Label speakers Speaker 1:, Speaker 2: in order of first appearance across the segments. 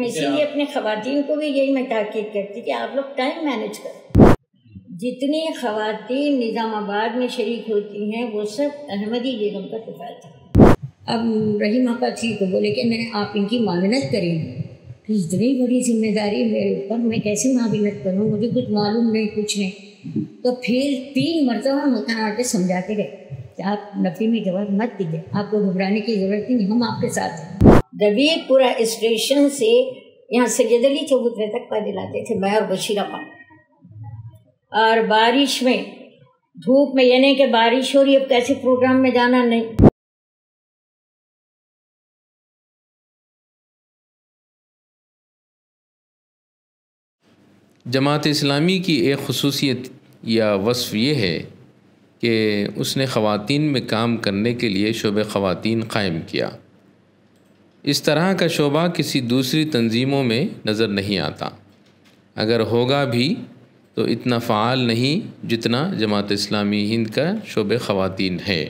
Speaker 1: میں اسی لیے اپنے خواتین کو بھی یہی میں تاکید کرتی کہ آپ لوگ ٹائم مینیج کریں. جتنی خواتین نظام آباد میں شریک ہوتی ہیں وہ سب احمدی بیگم کا کفایت ہے. اب رحیمہ کا تھی تو بولے کہ میں آپ ان کی معاونت کریں گی. اتنی بڑی ذمہ داری میرے اوپر، میں کیسے معاونت کروں، مجھے کچھ معلوم نہیں، کچھ نہیں. تو پھر 3 مرتبہ مکان آ کے سمجھاتے گئے کہ آپ نفی میں جواب مت دیجیے، آپ کو گھبرانے کی ضرورت نہیں، ہم آپ کے ساتھ ہیں. دبیر پورا اسٹیشن سے یہاں سید علی چبوترے تک پیدل آتے تھے میں اور بشیرہ پا. اور بارش میں، دھوپ میں، یہ نہیں کہ بارش ہو رہی اب کیسے پروگرام میں جانا، نہیں.
Speaker 2: جماعت اسلامی کی ایک خصوصیت یا وصف یہ ہے کہ اس نے خواتین میں کام کرنے کے لیے شعبہ خواتین قائم کیا. اس طرح کا شعبہ کسی دوسری تنظیموں میں نظر نہیں آتا، اگر ہوگا بھی تو اتنا فعال نہیں جتنا جماعت اسلامی ہند کا شعبہ خواتین ہے.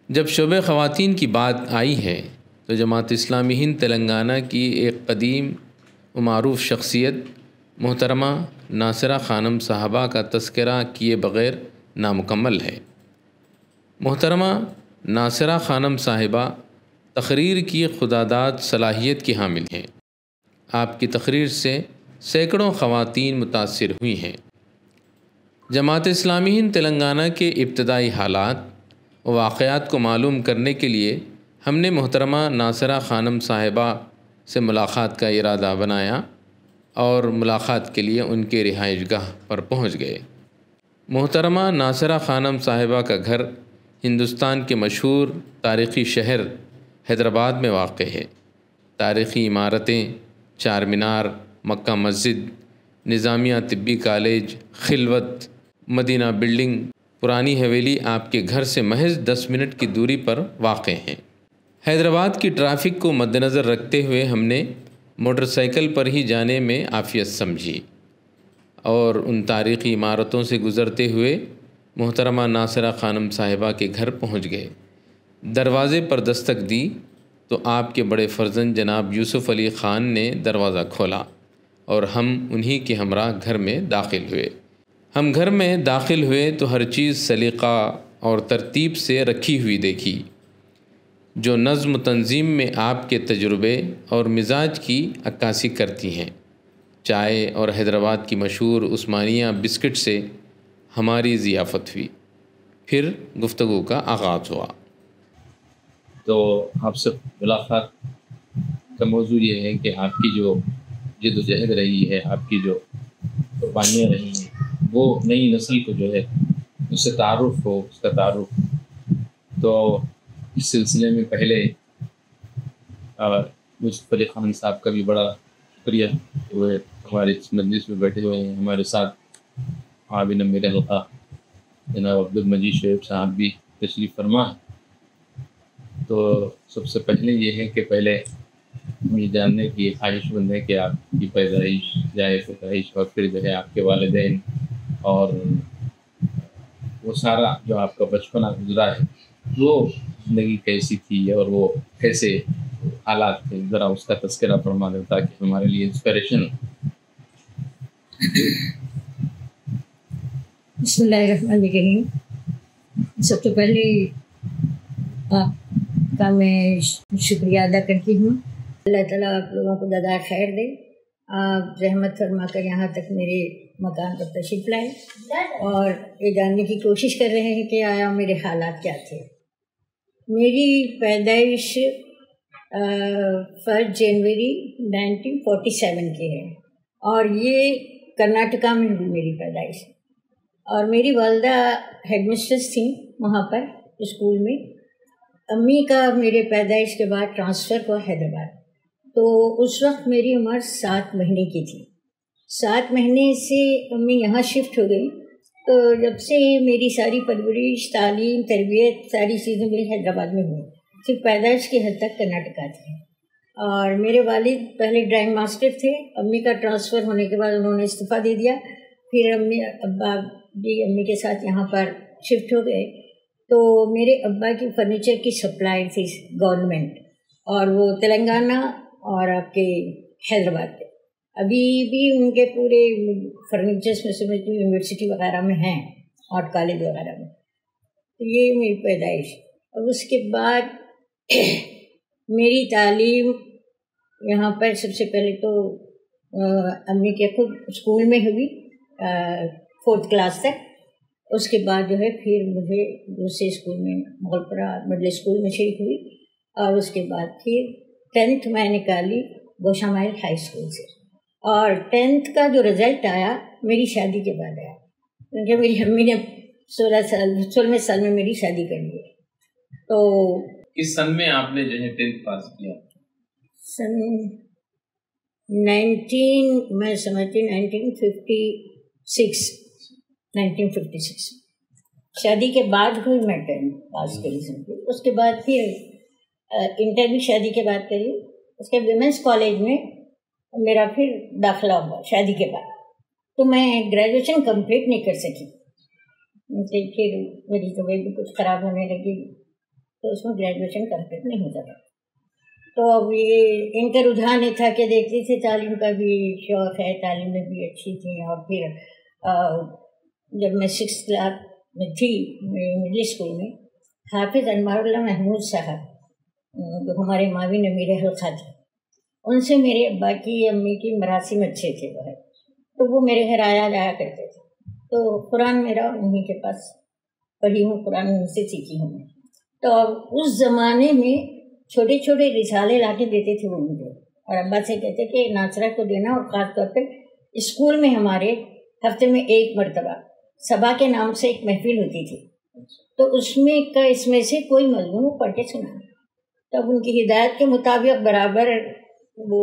Speaker 2: جب شعبہ خواتین کی بات آئی ہے تو جماعت اسلامی ہند تلنگانہ کی ایک قدیم و معروف شخصیت محترمہ ناصرہ خانم صاحبہ کا تذکرہ کیے بغیر نامکمل ہے. محترمہ ناصرہ خانم صاحبہ تقریر کی خداداد صلاحیت کی حامل ہیں. آپ کی تقریر سے سینکڑوں خواتین متاثر ہوئی ہیں. جماعت اسلامی ہند تلنگانہ کے ابتدائی حالات و واقعات کو معلوم کرنے کے لیے ہم نے محترمہ ناصرہ خانم صاحبہ سے ملاقات کا ارادہ بنایا اور ملاقات کے لیے ان کے رہائش گاہ پر پہنچ گئے. محترمہ ناصرہ خانم صاحبہ کا گھر ہندوستان کے مشہور تاریخی شہر حیدرآباد میں واقع ہے. تاریخی عمارتیں، چار مینار، مکہ مسجد، نظامیہ طبی کالج، خلوت، مدینہ بلڈنگ، پرانی حویلی آپ کے گھر سے محض 10 منٹ کی دوری پر واقع ہیں. حیدرآباد کی ٹریفک کو مد نظر رکھتے ہوئے ہم نے موٹر سائیکل پر ہی جانے میں عافیت سمجھی اور ان تاریخی عمارتوں سے گزرتے ہوئے محترمہ ناصرہ خانم صاحبہ کے گھر پہنچ گئے. دروازے پر دستک دی تو آپ کے بڑے فرزند جناب یوسف علی خان نے دروازہ کھولا اور ہم انہی کے ہمراہ گھر میں داخل ہوئے. ہم گھر میں داخل ہوئے تو ہر چیز سلیقہ اور ترتیب سے رکھی ہوئی دیکھی، جو نظم و تنظیم میں آپ کے تجربے اور مزاج کی عکاسی کرتی ہیں. چائے اور حیدرآباد کی مشہور عثمانیہ بسکٹ سے ہماری ضیافت ہوئی. پھر گفتگو کا آغاز ہوا.
Speaker 3: تو آپ سے ملاقات کا موضوع یہ ہے کہ آپ کی جو جد و جہد رہی ہے، آپ کی جو قربانیاں رہی ہیں، وہ نئی نسل کو جو ہے اس سے تعارف ہو، اس کا تعارف. تو اس سلسلے میں پہلے مجھ علی خان صاحب کا بھی بڑا شکریہ کہ وہ ہمارے اس مجلس میں بیٹھے ہوئے ہیں. ہمارے ساتھ عابد میرے حلقہ جناب عبدالمجید شعیب صاحب بھی تشریف فرما ہے. تو سب سے پہلے یہ ہے کہ پہلے ہم یہ جاننے کی خواہش مند ہے کہ آپ کی پیدائش، جائے پیدائش، اور پھر جو ہے آپ کے والدین اور وہ سارا جو آپ کا بچپنا گزرا ہے، وہ زندگی کیسی تھی اور وہ کیسے حالات تھے، ذرا اس کا تذکرہ فرما دیں تاکہ ہمارے لیے انسپریشن.
Speaker 1: بسم اللہ الرحمن الرحیم. سب سے پہلے آپ کا میں شکریہ ادا کرتی ہوں. اللہ تعالیٰ آپ لوگوں کو جزائے خیر دے. آپ رحمت فرما کر یہاں تک میرے مکان پر تشریف لائے اور یہ جاننے کی کوشش کر رہے ہیں کہ آیا میرے حالات کیا تھے. میری پیدائش 1 جنوری 1947 کی ہے اور یہ کرناٹکا میں ہوئی میری پیدائش. اور میری والدہ ہیڈ مسٹریس تھیں وہاں پر اسکول میں. امی کا میرے پیدائش کے بعد ٹرانسفر ہوا حیدرآباد. تو اس وقت میری عمر 7 مہینے کی تھی. 7 مہینے سے امی یہاں شفٹ ہو گئی. تو جب سے میری ساری پرورش، تعلیم، تربیت، ساری چیزیں میری حیدرآباد میں ہوئیں. صرف پیدائش کی حد تک کرناٹکا تھی. اور میرے والد پہلے ڈرائنگ ماسٹر تھے. امی کا ٹرانسفر ہونے کے بعد انہوں نے استعفیٰ دے دیا. پھر ابا بھی امی کے ساتھ یہاں پر شفٹ ہو گئے. تو میرے ابا کی فرنیچر کی سپلائی تھی گورنمنٹ، اور وہ تلنگانہ اور آپ کے حیدرآباد کے ابھی بھی ان کے پورے فرنیچرس میں سمجھتی ہوں یونیورسٹی وغیرہ میں ہیں، آرٹ کالج وغیرہ میں. تو یہ میری پیدائش. اور اس کے بعد میری تعلیم یہاں پر سب سے پہلے تو امی کے خود اسکول میں ہوئی 4th کلاس تک. اس کے بعد جو ہے پھر مجھے دوسرے اسکول میں مغلپورہ مڈل اسکول میں شریک ہوئی، اور اس کے بعد پھر 10th میں نکالی گوشہ مائل ہائی اسکول سے. اور 10th کا جو رزلٹ آیا میری شادی کے بعد آیا، کیونکہ میری امی نے 16 سال میں میری شادی کر لی. تو
Speaker 3: کس سن میں آپ نے جو ہے 10th پاس کیا؟
Speaker 1: سن 1956 شادی کے بعد ہوئی میں 10th پاس کری. اس کے بعد پھر انٹر بھی شادی کے بعد کری. اس کے ویمنس کالج میں میرا پھر داخلہ ہوا شادی کے بعد. تو میں گریجویشن کمپلیٹ نہیں کر سکی، پھر میری طبیعت بھی کچھ خراب ہونے لگی، تو اس میں گریجویشن کمپلیٹ نہیں ہوتا تھا. تو اب یہ ان کا رجحان یہ تھا کہ دیکھتی تھی تعلیم کا بھی شوق ہے، تعلیم میں بھی اچھی تھی. اور پھر جب میں 6th کلاس میں تھی مڈل اسکول میں، حافظ انوار اللہ محمود صاحب جو ہمارے معاون امیر حلقہ تھے، ان سے میرے ابا کی امی کی مراسم اچھے تھے بہت، تو وہ میرے گھر آیا جایا کرتے تھے. تو قرآن میرا انہیں کے پاس پڑھی ہوں، قرآن ان سے سیکھی ہوں میں. تو اب اس زمانے میں چھوٹے چھوٹے رسالے لا کے دیتے تھے وہ مجھے، اور ابا سے کہتے کہ ناصرہ کو دینا. اور خاص طور پہ اسکول میں ہمارے ہفتے میں 1 مرتبہ صبا کے نام سے ایک محفل ہوتی تھی، تو اس میں سے کوئی مضمون پڑھ کے سنانا. تب ان کی ہدایت کے مطابق برابر وہ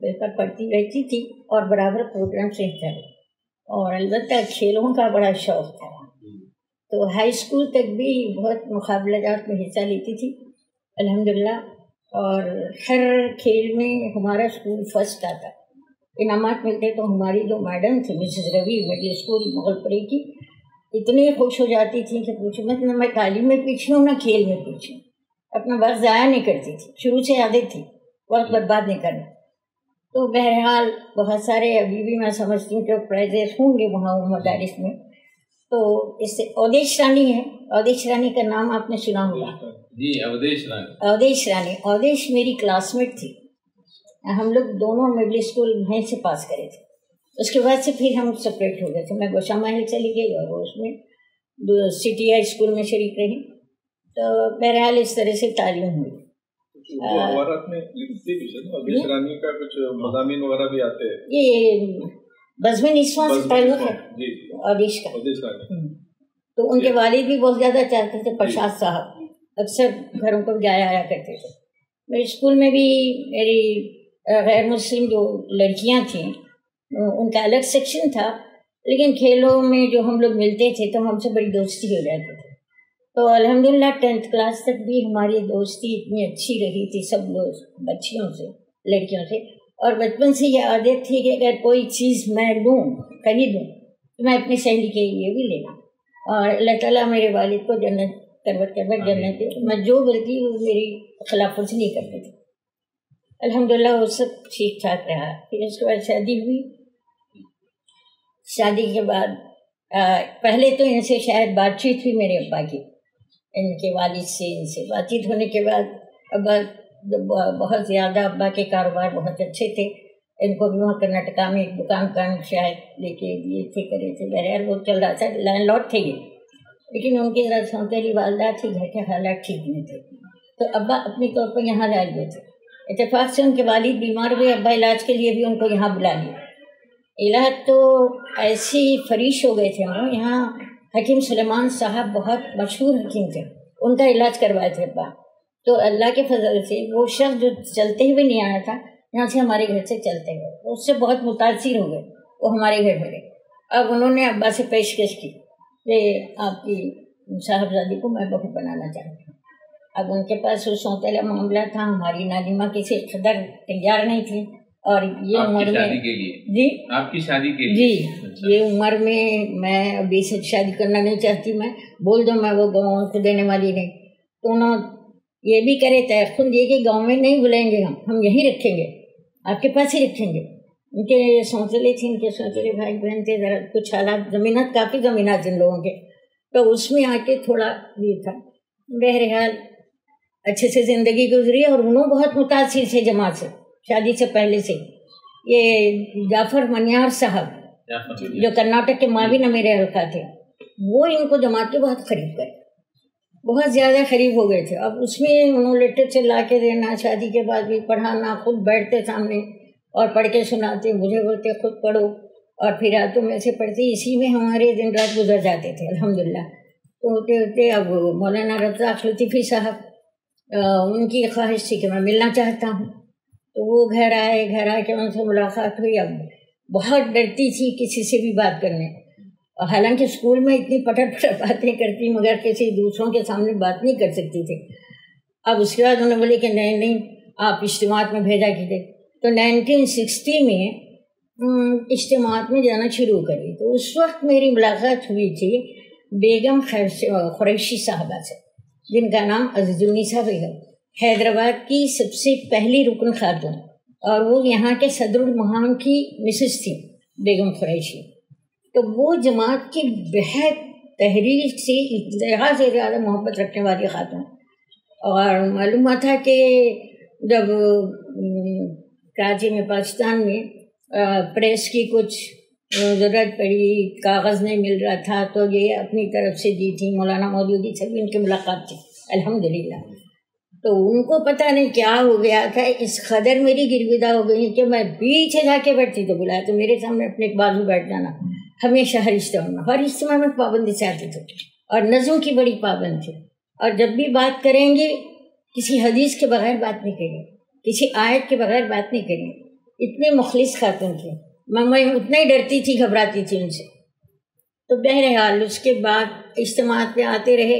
Speaker 1: پیپر پڑھتی رہتی تھی اور برابر پروگرام رہتا ہے. اور البتہ کھیلوں کا بڑا شوق تھا، تو ہائی اسکول تک بھی بہت مقابلہ جات میں حصہ لیتی تھی الحمدللہ. اور ہر کھیل میں ہمارا اسکول فرسٹ آتا، انعامات ملتے. تو ہماری جو میڈم تھی مسز روی مڈل اسکول مغلپورے کی، اتنی خوش ہو جاتی تھی کہ پوچھو مت، نہ میں تعلیم میں پیچھے ہوں نہ کھیل میں پیچھے ہوں. اپنا وقت ضائع نہیں کرتی تھی، شروع سے عادت تھی وقت برباد نہیں کرنا. تو بہرحال بہت سارے ابھی بھی میں سمجھتی ہوں کہ پرائزز ہوں گے وہاں مدارس میں. تو اس سے اودیش رانی ہے، اودیش رانی کا نام آپ نے سنا ہوگا.
Speaker 3: جی اودیش رانی.
Speaker 1: اودیش رانی، اودیش میری کلاس میٹ تھی. ہم لوگ دونوں مڈل اسکول وہیں سے پاس کرے تھے. اس کے بعد سے پھر ہم سپریٹ ہو گئے تھے. میں گوشہ ماہل چلی گئی اور وہ اس میں سٹی ہائی اسکول میں شریک رہی. تو بہرحال اس طرح سے تعلیم ہوئی. یہ بزم نسواں سے تعلق ہے اودیش کا. تو ان کے والد بھی بہت زیادہ چاہتے تھے، پرشاد صاحب اکثر گھروں کو جایا آیا کرتے تھے. میرے اسکول میں بھی میری غیر مسلم جو لڑکیاں تھیں ان کا الگ سیکشن تھا، لیکن کھیلوں میں جو ہم لوگ ملتے تھے تو ہم سے بڑی دوستی ہو جاتی تھی. تو الحمدللہ 10th کلاس تک بھی ہماری دوستی اتنی اچھی رہی تھی سب لوگ بچیوں سے، لڑکیوں سے. اور بچپن سے یہ عادت تھی کہ اگر کوئی چیز میں لوں خریدوں تو میں اپنی سہیلی کے لیے بھی لینا. اور اللہ تعالیٰ میرے والد کو جنت کروٹ جنت دے. میں جو بولتی وہ میری خلاف ورزی نہیں کرتے تھے. الحمدللہ وہ سب ٹھیک ٹھاک رہا. پھر اس کے بعد شادی ہوئی. شادی کے بعد پہلے تو ان سے شاید بات چیت ہوئی میرے ابا کی، ان کے والد سے. ان سے بات چیت ہونے کے بعد ابا بہت زیادہ، ابا کے کاروبار بہت اچھے تھے. ان کو بھی وہاں کرناٹکا میں ایک دکان شاید لے کے دیے تھے، کرے تھے. بہرحال وہ چل رہا تھا، لینڈ لارڈ تھے یہ. لیکن ان کی ذرا سونتیلی والدہ تھی، گھر کے حالات ٹھیک نہیں تھے. تو ابا اپنے طور پر یہاں لا لیے تھے. اتفاق سے ان کے والد بیمار ہوئے، ابا علاج کے لیے بھی ان کو یہاں بلا لیا. علاج تو ایسے ہی فریش ہو گئے تھے ہم. یہاں حکیم سلیمان صاحب بہت مشہور حکیم تھے، ان کا علاج کروائے تھے ابا. تو اللہ کے فضل سے وہ شخص جو چلتے ہوئے نہیں آیا تھا یہاں سے ہمارے گھر سے چلتے گئے، اس سے بہت متاثر ہو گئے، وہ ہمارے گھر میں گئے. اب انہوں نے ابا سے پیشکش کی کہ آپ کی صاحبزادی کو میں بہو بنانا چاہتی ہوں. اب ان کے پاس وہ سونتیلا معاملہ تھا، ہماری نادمہ کسی قدر تیار نہیں تھی. اور یہ عمر میں
Speaker 3: جی آپ کی شادی کے لیے
Speaker 1: جی یہ عمر میں ابھی سے شادی کرنا نہیں چاہتی. میں بول دو میں وہ گاؤں کو دینے والی نہیں. تو انہوں یہ بھی کرے تیقن یہ کہ گاؤں میں نہیں بلائیں گے، ہم یہیں رکھیں گے، آپ کے پاس ہی رکھیں گے۔ ان کے سوتیلے تھے، ان کے سوتیلے بھائی بہن تھے، ذرا کچھ حالات زمینات، کافی زمینات ان لوگوں کے، تو اس میں آ کے تھوڑا یہ تھا۔ بہرحال اچھے سے زندگی گزری، اور انہوں بہت متاثر تھے جماعت سے شادی سے پہلے سے۔ یہ جعفر منیار صاحب جو کرناٹک کے ماوی میرے حلقہ تھے، وہ ان کو جماعت کے بہت قریب گئے، بہت زیادہ قریب ہو گئے تھے۔ اب اس میں انہوں لٹریچر لا کے دینا، شادی کے بعد بھی پڑھانا، خود بیٹھتے سامنے اور پڑھ کے سناتے، مجھے بولتے خود پڑھو، اور پھر راتوں میں سے پڑھتے، اسی میں ہمارے دن رات گزر جاتے تھے الحمدللہ۔ تو ہوتے ہوتے اب مولانا رزاق لطیفی صاحب، ان کی خواہش تھی کہ میں ملنا چاہتا ہوں، تو وہ گھر آئے، گھر آ کے ان سے ملاقات ہوئی۔ اب بہت ڈرتی تھی کسی سے بھی بات کرنے، حالانکہ اسکول میں اتنی پٹر باتیں کرتی، مگر کسی دوسروں کے سامنے بات نہیں کر سکتی تھی۔ اب اس کے بعد انہوں نے بولے کہ نہیں آپ اجتماعات میں بھیجا کیجیے، تو 1960 میں اجتماعات میں جانا شروع کری۔ تو اس وقت میری ملاقات ہوئی تھی بیگم قریشی صاحبہ سے، جن کا نام عزیز النساء بیگم، حیدرآباد کی سب سے پہلی رکن خاتون، اور وہ یہاں کے صدر المہام کی مسز تھی بیگم قریشی۔ تو وہ جماعت کی بہت تحریک سے انتہا سے زیادہ محبت رکھنے والی خاتون، اور معلوم ہوا تھا کہ جب کراچی میں پاکستان میں پریس کی کچھ ضرورت پڑی، کاغذ نہیں مل رہا تھا، تو یہ اپنی طرف سے دی تھی، مولانا مودودی سے بھی ان کی ملاقات تھی الحمدللہ۔ تو ان کو پتہ نہیں کیا ہو گیا تھا، اس قدر میری گرویدہ ہو گئی کہ میں پیچھے جا کے بیٹھتی تو بلایا تو میرے سامنے اپنے ایک بازو بیٹھ جانا، ہمیشہ ہر اجتماع میں پابندی سے آتی تھی، اور نظم کی بڑی پابند تھی، اور جب بھی بات کریں گے کسی حدیث کے بغیر بات نہیں کریں، کسی آیت کے بغیر بات نہیں کریں، اتنے مخلص خاتون تھے۔ میں اتنا ہی ڈرتی تھی، گھبراتی تھی ان سے۔ تو بہرحال اس کے بعد اجتماعات پہ آتے رہے۔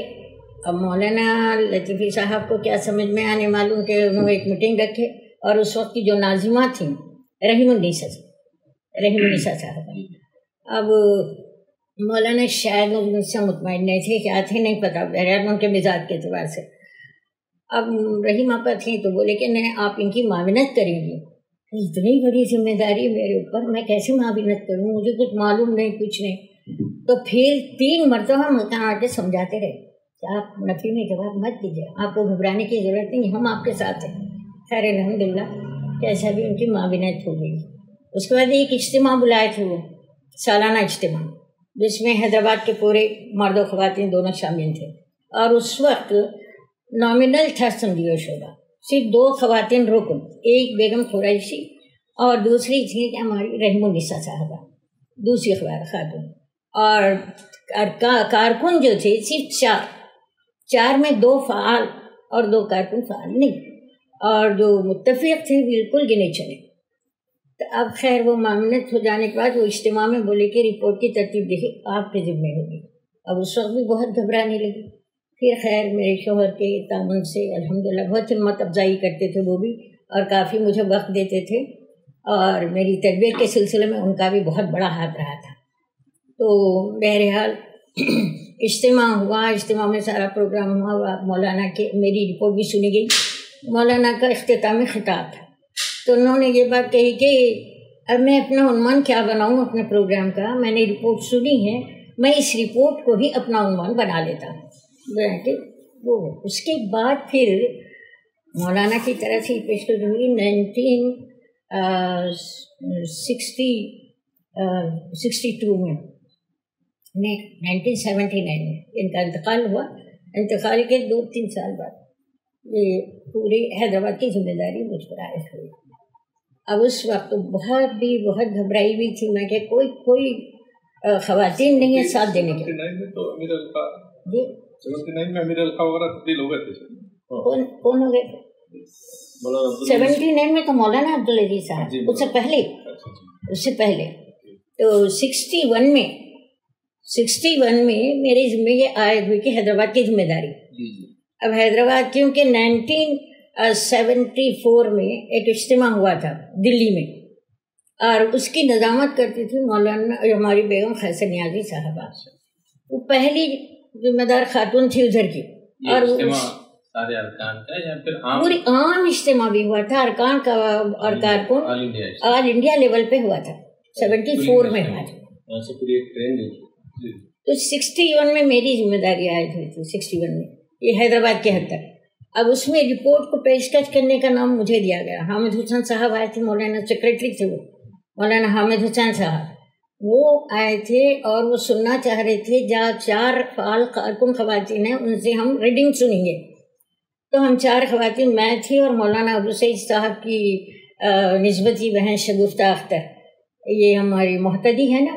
Speaker 1: اب مولانا لطیفی صاحب کو کیا سمجھ میں آنے، معلوم کہ انہوں نے ایک میٹنگ رکھے، اور اس وقت کی جو ناظمہ تھیں رحیم النساء صاحب، اب مولانا شاید مجھ سے مطمئن نہیں تھے، کیا تھے نہیں پتہ، بہرحال ان کے مزاج کے اعتبار سے۔ اب رحیم آپا تھیں تو بولے کہ نہیں آپ ان کی معاونت کریں گی۔ اتنی بڑی ذمہ داری میرے اوپر، میں کیسے معاونت کروں، مجھے کچھ معلوم نہیں، کچھ نہیں۔ تو پھر 3 مرتبہ مکان آ کے سمجھاتے رہے کہ آپ نفی میں جواب مت دیجیے، آپ کو گھبرانے کی ضرورت نہیں، ہم آپ کے ساتھ ہیں۔ خیر الحمدللہ کیسا بھی ان کی معاونت ہو گئی۔ اس کے بعد ایک اجتماع بلائے تھے وہ، سالانہ اجتماع، جس میں حیدرآباد کے پورے مرد و خواتین دونوں شامل تھے، اور اس وقت نامنل تھا سمجھیے شعبہ، صرف 2 خواتین رکن، ایک بیگم قریشی اور دوسری تھی ہماری رحیم النساء صاحبہ، دوسری خاتون، اور کارکن جو تھے صرف 4 میں 2 فعال اور 2 کارکن فعال نہیں، اور جو متفق تھے بالکل گنے چنے۔ تو اب خیر وہ معاملت ہو جانے کے بعد وہ اجتماع میں بولے کہ رپورٹ کی ترتیب دیکھیں آپ کے ذمہ ہوگی۔ اب اس وقت بھی بہت گھبرانے لگی۔ پھر خیر میرے شوہر کے تعاون سے الحمدللہ بہت ہمت افزائی کرتے تھے وہ بھی، اور کافی مجھے وقت دیتے تھے، اور میری تربیت کے سلسلے میں ان کا بھی بہت بڑا ہاتھ رہا تھا۔ تو بہرحال اجتماع ہوا، اجتماع میں سارا پروگرام ہوا، مولانا کے میری رپورٹ بھی سنی گئی، مولانا کا اختتامی خطاب تھا۔ تو انہوں نے یہ بات کہی کہ اب میں اپنا عنوان کیا بناؤں اپنے پروگرام کا، میں نے رپورٹ سنی ہے، میں اس رپورٹ کو ہی اپنا عنوان بنا لیتا ہوں۔ وہ اس کے بعد پھر مولانا کی طرف سے پیشکش ہوئی 1962 میں، 1979 میں ان کا انتقال ہوا۔ انتقال کے 2-3 سال بعد یہ پوری حیدرآباد کی ذمہ داری مجھ پر عائد ہوئی۔ اب اس وقت بہت گھبرائی ہوئی تھی میں کہ کوئی خواتین نہیں ہے ساتھ دینے کے۔ جی
Speaker 4: 79 میں امیر الخا وغیرہ تبدیل ہو گئے تھے۔
Speaker 1: کون ہو گئے تھے؟ 79 میں تو مولانا عبدالعزیز صاحب، اس سے پہلے تو 61 میں میری ذمہ یہ عائد ہوئی کہ حیدرآباد کی ذمہ داری۔ اب حیدرآباد کیونکہ 1974 میں ایک اجتماع ہوا تھا دلی میں، اور اس کی نظامت کرتی تھی مولانا ہماری بیگم خیسر نیازی صاحبہ، وہ پہلی ذمہ دار خاتون تھی ادھر کی، اور
Speaker 3: سارے ارکان کا یا پھر عام
Speaker 1: پوری عام اجتماع بھی ہوا تھا ارکان کا اور کارکن آل انڈیا لیول پہ ہوا تھا 74 میں ہوا تھا. تو 61 میں میری ذمہ داری آئی ہوئی تھی 61 میں یہ حیدرآباد کے حد تک. اب اس میں رپورٹ کو پیشکش کرنے کا نام مجھے دیا گیا. حامد حسین صاحب آئے تھے, مولانا سیکریٹری تھے وہ مولانا حامد حسین صاحب, وہ آئے تھے اور وہ سننا چاہ رہے تھے. جہاں 4 فعال کارکن خواتین ہیں ان سے ہم ریڈنگ سنیں گے. تو ہم 4 خواتین, میں تھی اور مولانا ابو سعید صاحب کی نسبتی بہن شگفتہ اختر, یہ ہماری محتدی ہے نا,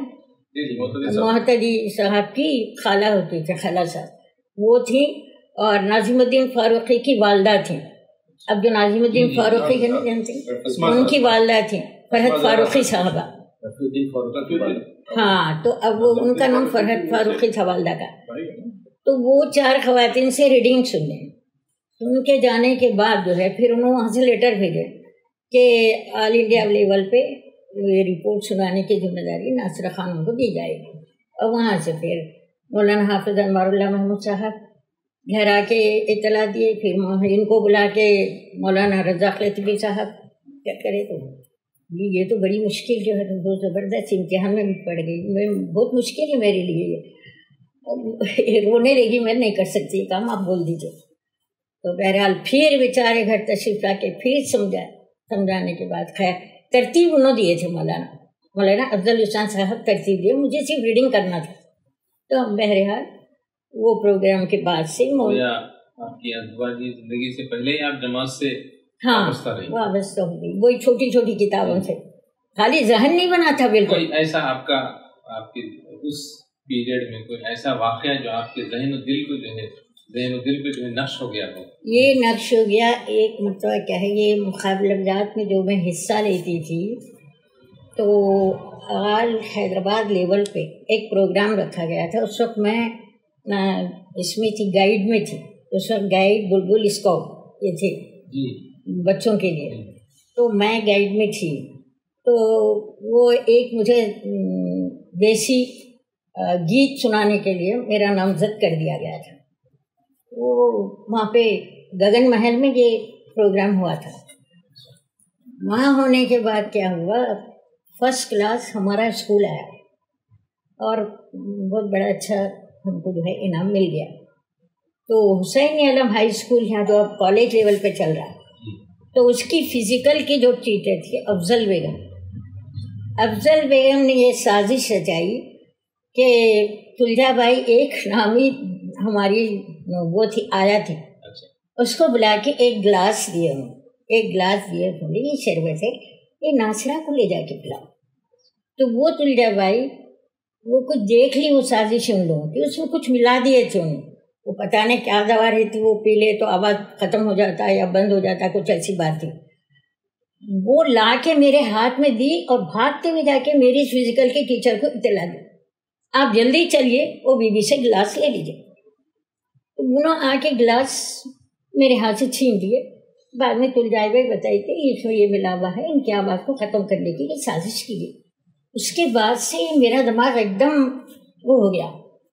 Speaker 1: محتدی صاحب کی خالہ ہوتی تھی, خالہ صاحب وہ تھیں, اور ناظم الدین فاروقی کی والدہ تھیں. اب جو ناظم الدین فاروقی ہے نا جانتے ہیں, ان کی والدہ تھیں فرحت فاروقی صاحبہ. ہاں, تو اب وہ ان کا نام فرحت فاروقی تھا والدہ کا. تو وہ 4 خواتین سے ریڈنگ سننے. ان کے جانے کے بعد جو ہے پھر انہوں وہاں سے لیٹر بھیجے کہ آل انڈیا لیول پہ یہ رپورٹ سنانے کی ذمہ داری ناصرہ خانم کو دی جائے گی. اور وہاں سے پھر مولانا حافظ انوار اللہ محمود صاحب گھر آ کے اطلاع دیے. پھر ان کو بلا کے مولانا رزاق لطیفی صاحب کیا کرے. تو یہ تو بڑی مشکل جو ہے بہت زبردست امتحان میں پڑ گئی. میں بہت مشکل ہے میرے لیے, یہ رونے لگی, میں نہیں کر سکتی یہ کام, آپ بول دیجیے. تو بہرحال پھر بیچارے گھر تشریف لا کے پھر سمجھانے کے بعد خیر ترتیب انہوں دیے تھے مولانا افضل حسین صاحب ترتیب دیے, مجھے صرف ریڈنگ کرنا تھا. تو بہرحال وہ پروگرام کے بعد سے
Speaker 3: آپ کی ازدواجی زندگی سے پہلے ہی آپ جماعت سے
Speaker 1: وابستہ ہو گئی, وہی چھوٹی چھوٹی کتابوں سے. خالی ذہن نہیں بنا تھا بالکل.
Speaker 3: کوئی ایسا آپ کے اس پیریڈ میں کوئی ایسا واقعہ جو آپ کے ذہن و دل پہ جو ہے نقش ہو گیا ہو؟
Speaker 1: یہ نقش ہو گیا ایک مرتبہ کیا ہے, یہ مقابلہ جات میں جو میں حصہ لیتی تھی تو آل حیدرآباد لیول پہ ایک پروگرام رکھا گیا تھا. اس وقت میں اس میں تھی, گائیڈ میں تھی. اس وقت گائیڈ بلبل اسکاؤٹ یہ تھے بچوں کے لیے, تو میں گائیڈ میں تھی. تو وہ ایک مجھے دیسی گیت سنانے کے لیے میرا نامزد کر دیا گیا تھا. وہ وہاں پہ گگن محل میں یہ پروگرام ہوا تھا. وہاں ہونے کے بعد کیا ہوا, فرسٹ کلاس ہمارا اسکول آیا اور بہت بڑا اچھا ہم کو جو ہے انعام مل گیا. تو حسین عالم ہائی اسکول یہاں جو اب کالج لیول پہ چل رہا ہے, تو اس کی فزیکل کی جو ٹیچر تھی افضل بیگم نے یہ سازش رچائی کہ تلجا بھائی ایک نامی ہماری وہ تھی آیا تھی, اس کو بلا کے ایک گلاس دیے بولے یہ شربت ہے, یہ ناصرہ کو لے جا کے پلاؤ. تو وہ تلجا بھائی وہ کچھ دیکھ لی وہ سازش ان لوگوں کی, اس میں کچھ ملا دیے تھے انہوں, وہ پتہ نہیں کیا دوا رہتی, وہ پی لے تو آواز ختم ہو جاتا ہے یا بند ہو جاتا ہے, کچھ ایسی بات تھی. وہ لا کے میرے ہاتھ میں دی اور بھاگتے ہوئے جا کے میری فزیکل کے ٹیچر کو اطلاع دی, آپ جلدی چلیے وہ بی بی سے گلاس لے لیجیے. انہوں آ کے گلاس میرے ہاتھ سے چھین دیے. بعد میں تلجائے بھائی بتائی تھی اس میں یہ ملا ہوا ہے, ان کی آواز کو ختم کرنے کی یہ سازش کی گئی. اس کے بعد سے میرا دماغ ایک دم وہ ہو گیا,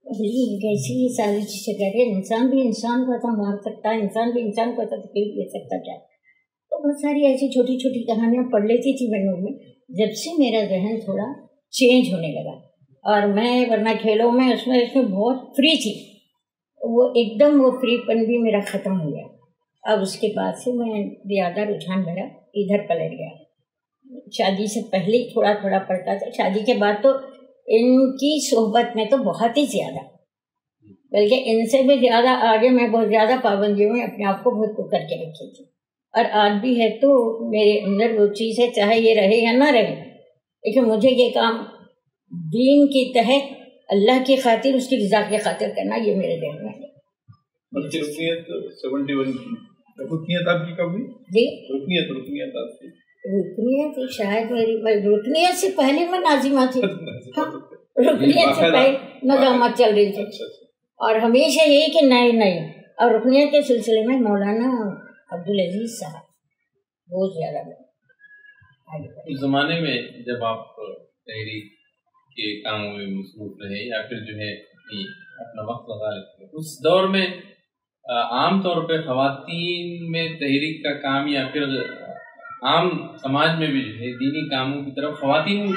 Speaker 1: کیسی یہ سازش سے کہہ رہے, انسان بھی انسان کو ایسا مار سکتا ہے, انسان بھی انسان کو ایسا تکلیف دے سکتا کیا. تو بہت ساری ایسی چھوٹی چھوٹی کہانیاں پڑھ لیتی تھی میں میں. جب سے میرا ذہن تھوڑا چینج ہونے لگا, اور میں ورنہ کھیلوں میں اس میں بہت فری تھی, وہ ایک دم وہ فری پن بھی میرا ختم ہو گیا. اب اس کے بعد سے میں زیادہ رجحان میرا ادھر پلٹ گیا. شادی سے پہلے تھوڑا تھوڑا پڑھتا تھا, شادی کے بعد تو ان کی صحبت میں تو بہت ہی زیادہ, بلکہ ان سے بھی زیادہ آگے میں بہت زیادہ پابندیوں میں اپنے آپ کو بہت کو کر کے رکھی تھی. اور آج بھی ہے تو میرے اندر وہ چیز ہے, چاہے یہ رہے یا نہ رہے, لیکن مجھے یہ کام دین کے تحت اللہ کی خاطر, اس کی رضا کی خاطر کرنا, یہ میرے ذہن میں ہے.
Speaker 4: رکنیت آپ کی کب ہوئی؟
Speaker 1: جی
Speaker 4: رکنیت آپ کی
Speaker 1: رکنیت شاید میری رکنیت سے پہلے میں ناظمہ تھی. رکنیت سے پہلے نظامت چل رہی تھی, اور ہمیشہ یہی کہ نئے اور رکنیت کے سلسلے میں مولانا عبدالعزیز صاحب بہت زیادہ.
Speaker 3: اس زمانے میں جب آپ تحریک کے کاموں میں مصروف رہے یا پھر جو ہے اپنا وقت لگا لیتے, اس دور میں عام طور پہ خواتین میں تحریک کا کام یا پھر عام سماج میں بھی جو ہے دینی کاموں کی طرف خواتین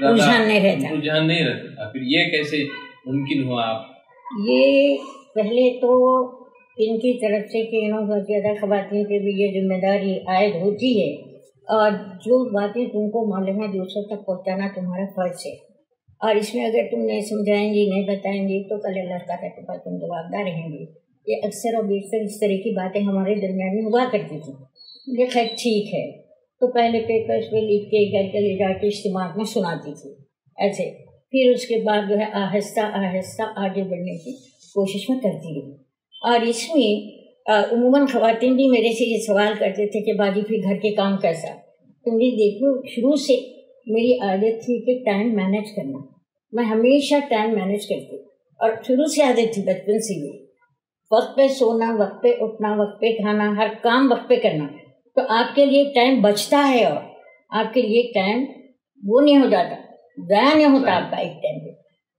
Speaker 1: رجحان نہیں
Speaker 3: رہتا، پھر یہ کیسے ممکن ہوا؟ آپ
Speaker 1: یہ پہلے تو ان کی طرف سے کہ انہوں بہت زیادہ خواتین پہ بھی یہ ذمہ داری عائد ہوتی ہے، اور جو باتیں تم کو معلوم ہے دوسروں تک پہنچانا تمہارا فرض ہے، اور اس میں اگر تم نہیں سمجھائیں گی نہیں بتائیں گی تو کل اللہ تعالیٰ کے پاس تم جوابدار رہیں گی۔ یہ اکثر اور بیشتر اس طرح کی باتیں ہمارے درمیان میں ہوا کرتی تھیں۔ یہ خیر ٹھیک ہے، تو پہلے پیپرز پہ لکھ کے گھر کے لے جا کے اجتماع میں سناتی تھی ایسے، پھر اس کے بعد جو ہے آہستہ آہستہ آگے بڑھنے کی کوشش میں کرتی رہی، اور اس میں عموماً خواتین بھی میرے سے یہ سوال کرتے تھے کہ باجی پھر گھر کے کام کیسا؟ تم بھی دیکھو شروع سے میری عادت تھی کہ ٹائم مینیج کرنا، میں ہمیشہ ٹائم مینیج کرتی، اور شروع سے عادت تھی بچپن سے بھی، وقت پہ سونا، وقت پہ اٹھنا، وقت پہ کھانا، ہر کام وقت پہ کرنا، تو آپ کے لیے ٹائم بچتا ہے اور آپ کے لیے ٹائم وہ نہیں ہو جاتا، ضائع نہیں ہوتا آپ کا ایک ٹائم پہ۔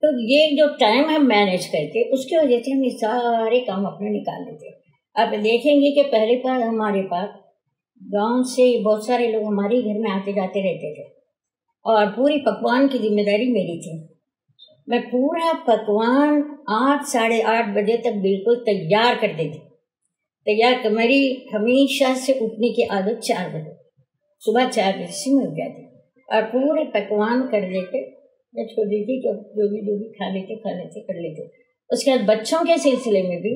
Speaker 1: تو یہ جو ٹائم ہم مینیج کرتے اس کی وجہ سے ہم یہ سارے کام اپنے نکال لیتے۔ آپ دیکھیں گے کہ پہلے پاس ہمارے پاس گاؤں سے بہت سارے لوگ ہمارے گھر میں آتے جاتے رہتے تھے، اور پوری پکوان کی ذمہ داری میری تھی۔ میں پورا پکوان 8 ساڑھے 8 بجے تک بالکل تیار کر دیتی، تیار کر میری ہمیشہ سے اٹھنے کی عادت 4 بجے، صبح 4 بجے سے میں اٹھ جاتی، اور پورے پکوان کر دے کے میں چھوڑ دیتی کہ جو بھی کھا لیتے کر لیتے۔ اس کے بعد بچوں کے سلسلے میں بھی،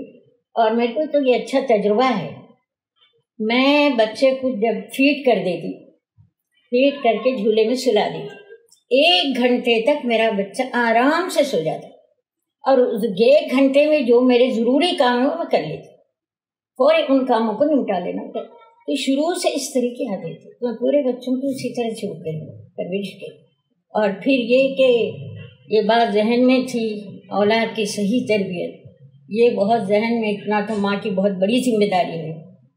Speaker 1: اور میرے کو تو یہ اچھا تجربہ ہے، میں بچے کو جب فیڈ کر دیتی، فیڈ کر کے جھولے میں سلا دیتی، 1 گھنٹے تک میرا بچہ آرام سے سو جاتا، اور اس 1 گھنٹے میں جو میرے ضروری کام ہیں وہ میں کر لیتی، فوری ان کاموں کو نمٹا لینا۔ تو شروع سے اس طرح کی عادت تھی، میں پورے بچوں کو اسی طرح سے اٹھ گئی پرورش کی۔ اور پھر یہ کہ یہ بات ذہن میں تھی، اولاد کی صحیح تربیت، یہ بہت ذہن میں اتنا تو ماں کی بہت بڑی ذمہ داری ہے،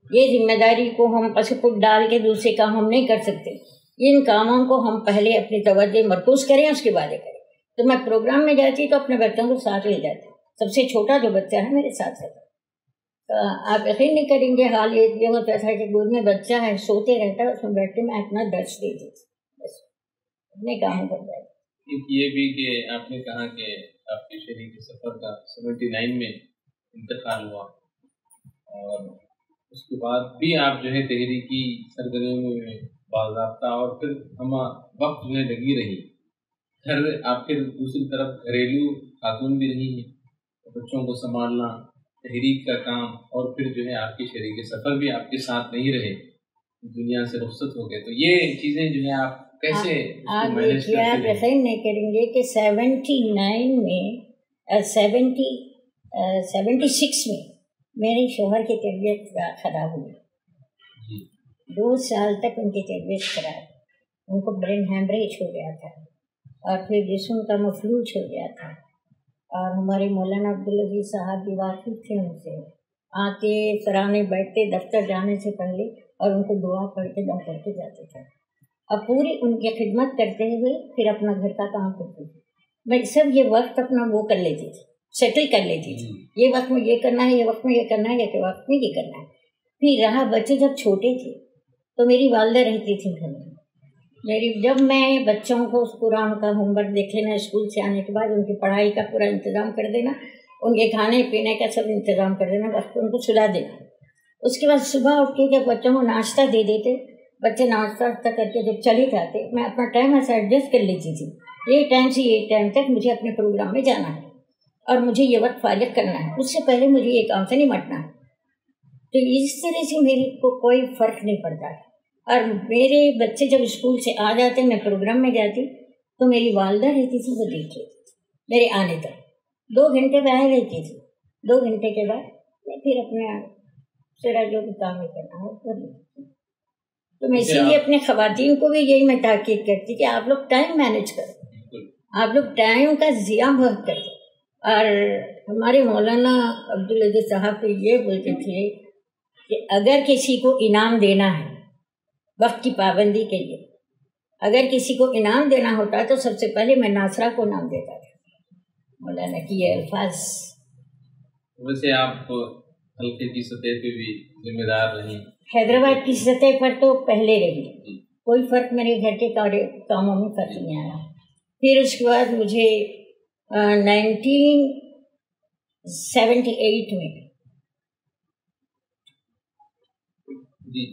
Speaker 1: یہ ذمہ داری کو ہم پس پٹ ڈال کے دوسرے کام ہم نہیں کر سکتے، ان کاموں کو ہم پہلے اپنی توجہ مرکوز کریں، اس کے بعد کریں۔ تو میں پروگرام میں جاتی تو اپنے بچوں کو ساتھ لے جاتی، سب سے چھوٹا جو بچہ ہے میرے ساتھ رہتا، تو آپ یقین نہیں کریں گے حال یہ ہوتا تھا کہ گود میں بچہ ہے سوتے رہتا ہے، اس میں بیٹھ کے میں اپنا درس دیتی تھی، بس اپنے کاموں پر جاتی۔
Speaker 3: یہ بھی کہ آپ نے کہا کہ آپ کے شریک سفر کا 79 میں انتقال ہوا، اور اس کے بعد بھی آپ جو ہے تحریکی سرگرمیوں میں باضابطہ اور پھر ہم وقت جو ہے لگی رہی، پھر آپ پھر دوسری طرف گھریلو خاتون بھی رہی ہیں، بچوں کو سنبھالنا، تحریک کا کام، اور پھر جو ہے آپ کے شریک سفر بھی آپ کے ساتھ نہیں رہے، دنیا سے رخصت ہو گئے، تو یہ چیزیں جو ہیں آپ کیسے
Speaker 1: آپ دیکھیے، آپ یقین نہیں کریں گے کہ 79 میں 76 میں میرے شوہر کی طبیعت خراب ہوئی، 2 سال تک ان کی طبیعت خراب، ان کو برین ہیمریج ہو گیا تھا، اور پھر جسم کا مفلوج ہو گیا تھا، اور ہمارے مولانا عبدالعزیز صاحب بھی واقف تھے ان سے، آتے سرانے بیٹھتے دفتر جانے سے پہلے، اور ان کو دعا پڑھ کے دم کر کے جاتے تھے، اب پوری ان کی خدمت کرتے ہوئے پھر اپنا گھر کا کام کرتی تھی، میں سب یہ وقت اپنا وہ کر لیتی تھی، سیٹل کر لیتی تھی، یہ وقت میں یہ کرنا ہے، یہ وقت میں یہ کرنا ہے، یہ وقت میں یہ کرنا ہے۔ پھر رہا بچے جب چھوٹے تھے تو میری والدہ رہتی تھی گھر میں، جب میں بچوں کو قرآن کا ہوم ورک دیکھ لینا، اسکول سے آنے کے بعد ان کی پڑھائی کا پورا انتظام کر دینا، ان کے کھانے پینے کا سب انتظام کر دینا، وقت ان کو سلا دینا، اس کے بعد صبح اٹھ کے جب بچوں کو ناشتہ دے دیتے، بچے ناشتہ کر کے جب چلے جاتے، میں اپنا ٹائم ایسا ایڈجسٹ کر لیتی تھی، یہ ٹائم سے یہ ٹائم تک مجھے اپنے پروگرام میں جانا ہے اور مجھے یہ وقت فارغ کرنا ہے، اس سے پہلے مجھے یہ کام سے نمٹنا ہے۔ تو اس طرح سے میرے کو کوئی فرق نہیں پڑتا ہے، اور میرے بچے جب اسکول سے آ جاتے میں پروگرام میں جاتی تو میری والدہ رہتی تھی، وہ دیکھ لیتی تھی میرے آنے تک، 2 گھنٹے باہر رہتی تھی، 2 گھنٹے کے بعد میں پھر اپنے سرا جو بھی کام کرنا ہو کر لیتی تھی۔ تو میں اسی لیے اپنے خواتین کو بھی یہی میں تاکید کرتی کہ آپ لوگ ٹائم مینیج کرو، آپ لوگ ٹائم کا ضیاع بہت کرتے۔ اور ہمارے مولانا عبدالعزیز صاحب تو یہ بولتے تھے کہ اگر کسی کو انعام دینا ہے وقت کی پابندی کے لیے، اگر کسی کو انعام دینا ہوتا تو سب سے پہلے میں ناصرہ کو انعام دیتا تھا، مولانا کی یہ الفاظ۔
Speaker 3: ویسے آپ حلقے کی سطح پہ بھی ذمہ دار رہی؟
Speaker 1: حیدرآباد کی سطح پر تو پہلے رہی، کوئی فرق میرے گھر کے کاموں میں فرق نہیں آیا۔ پھر اس کے بعد مجھے 1978 میں
Speaker 3: جی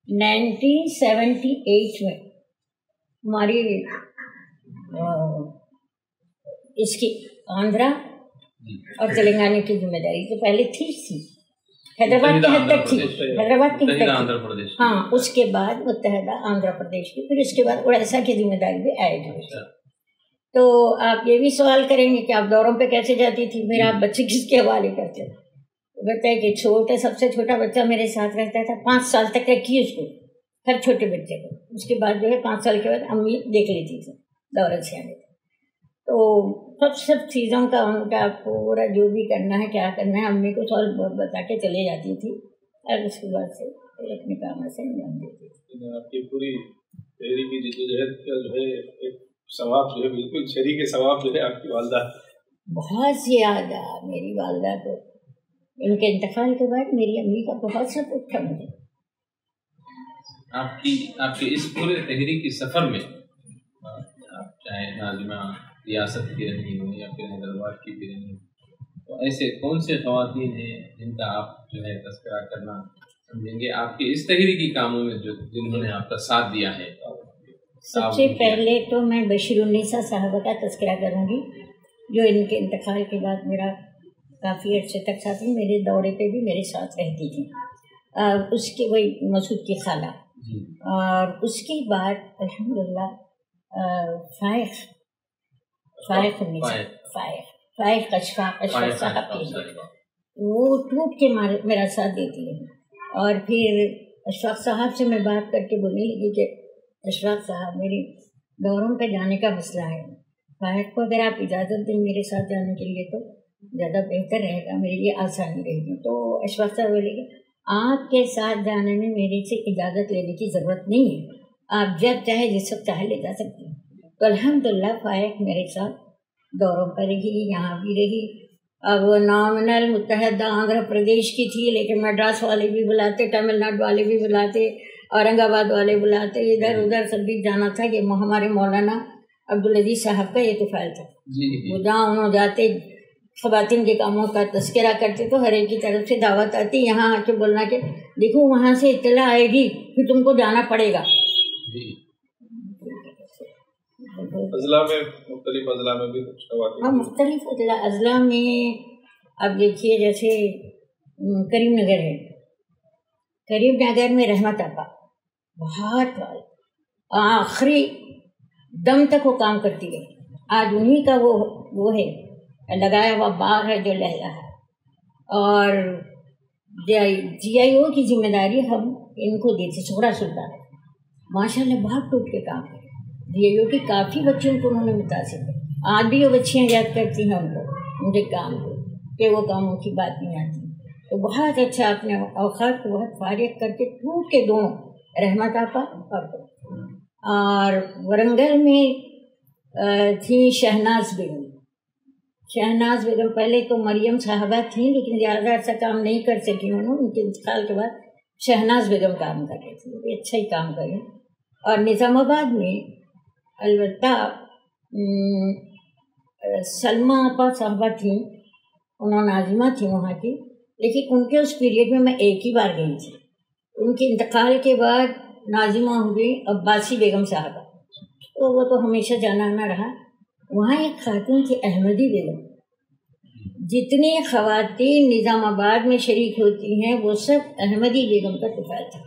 Speaker 1: 1978 میں ہماری اس کی آندھرا اور تلنگانہ کی ذمہ داری تو پہلے تھی حیدرآباد کے حد تک تھی، حیدرآباد کے حد تک تھی، ہاں اس کے بعد متحدہ آندھرا پردیش کی، پھر اس کے بعد اڑیسہ کی ذمہ داری بھی عائد ہوئی۔ تو آپ یہ بھی سوال کریں گے کہ آپ دوروں پہ کیسے جاتی تھی، میرا آپ بچے کس کے حوالے کرتے تھے؟ بتائے کہ سب سے چھوٹا بچہ میرے ساتھ رہتا تھا، 5 سال تک رکھی اس کو، ہر چھوٹے بچے کو، اس کے بعد جو ہے 5 سال کے بعد امی دیکھ لیتی تھی دورے سے آنے۔ تو سب چیزوں کا ان کا پورا جو بھی کرنا ہے کیا کرنا ہے امی کو سوال بتا کے چلے جاتی تھی، اور اس کے بعد سے اپنے کام سے انجام دیتی تھی۔
Speaker 4: آپ کی پوری تحریکی جدوجہد کا جو ہے ایک ثواب جو ہے بالکل شریک ثواب جو ہے آپ کی والدہ
Speaker 1: بہت زیادہ، میری والدہ کو ان کے انتقال کے بعد میری امی کا بہت سپورٹ تھا مجھے۔
Speaker 3: آپ کے اس پورے تحریکی سفر میں آپ چاہے ناظمہ ریاست کی رہی ہوں یا پھر حیدرآباد کی بھی رہی ہوں، تو ایسے کون سے خواتین ہیں جن کا آپ جو ہے تذکرہ کرنا سمجھیں گے آپ کے اس تحریکی کاموں میں جنہوں نے آپ کا ساتھ دیا ہے؟
Speaker 1: سب سے پہلے تو میں بشیر النساء صاحبہ کا تذکرہ کروں گی، جو ان کے انتقال کے بعد میرا کافی عرصے تک ساتھ ہی، میرے دورے پہ بھی میرے ساتھ رہتی تھی، اس کے وہی مسعود کی خالہ، اور اس کے بعد الحمدللہ فائق اشفاق صاحب کی، وہ ٹوٹ کے میرا ساتھ دیتی ہے۔ اور پھر اشفاق صاحب سے میں بات کر کے بولنے لگی کہ اشفاق صاحب میری دوروں پہ جانے کا مسئلہ ہے، فائق کو اگر آپ اجازت دیں میرے ساتھ جانے کے لیے تو زیادہ بہتر رہے گا، میرے لیے آسانی رہے گی۔ تو اشفاق صاحب بولے کہ آپ کے ساتھ جانے میں میرے سے اجازت لینے کی ضرورت نہیں ہے، آپ جب چاہے جس وقت چاہے لے جا سکتے ہیں۔ تو الحمدللہ فائق میرے ساتھ دوروں پر رہی، یہاں بھی رہی۔ اب وہ نامنل متحدہ آندھرا پردیش کی تھی، لیکن مدراس والے بھی بلاتے، تمل ناڈو والے بھی بلاتے، اورنگ آباد والے بلاتے، ادھر ادھر سب بھی جانا تھا۔ یہ ہمارے مولانا عبدالعزیز صاحب کا یہ تو فائل تھا، وہ جہاں انہوں جاتے خواتین کے کاموں کا تذکرہ کرتے تو ہر ایک کی طرف سے دعوت آتی، یہاں آ کے بولنا کہ دیکھو وہاں سے اطلاع آئے گی پھر تم کو جانا پڑے گا۔
Speaker 4: اضلاع میں مختلف اضلاع میں بھی کچھ خواتین،
Speaker 1: ہاں مختلف اضلاع میں اب دیکھیے جیسے کریم نگر ہے، کریم نگر میں رحمت آپا بہت آخری دم تک وہ کام کرتی رہی، آج انہی کا وہ ہے لگایا ہوا باغ ہے جو لہلا ہے، اور جی آئی او کی ذمہ داری ہم ان کو دیتے، سہرا سلطان ماشاء اللہ بہت ٹوٹ کے کام کرے، جی آئی او کی کافی بچوں کو انہوں نے متاثر کیا، آج بھی وہ بچیاں یاد کرتی ہیں ان کو، ان کے کام کو، کہ وہ کاموں کی بات نہیں آتی۔ تو بہت اچھا اپنے اوقات کو بہت فارغ کر کے ٹوٹ کے دونوں رحمت آپا اور ورنگل میں تھی شہناز بیگم پہلے تو مریم صاحبہ تھیں لیکن زیادہ عرصہ کام نہیں کر سکی انہوں، ان کے انتقال کے بعد شہناز بیگم کام کر رہی تھی، وہ بھی اچھا ہی کام کریں۔ اور نظام آباد میں البتہ سلمہ آپا صاحبہ تھیں، انہوں ناظمہ تھیں وہاں کی، لیکن ان کے اس پیریڈ میں ایک ہی بار گئی تھی، ان کے انتقال کے بعد ناظمہ ہوئی عباسی بیگم صاحبہ، تو وہ تو ہمیشہ جانا آنا رہا۔ وہاں ایک خاتون تھی احمدی بیگم، جتنی خواتین نظام آباد میں شریک ہوتی ہیں وہ سب احمدی بیگم کا طفیل تھا،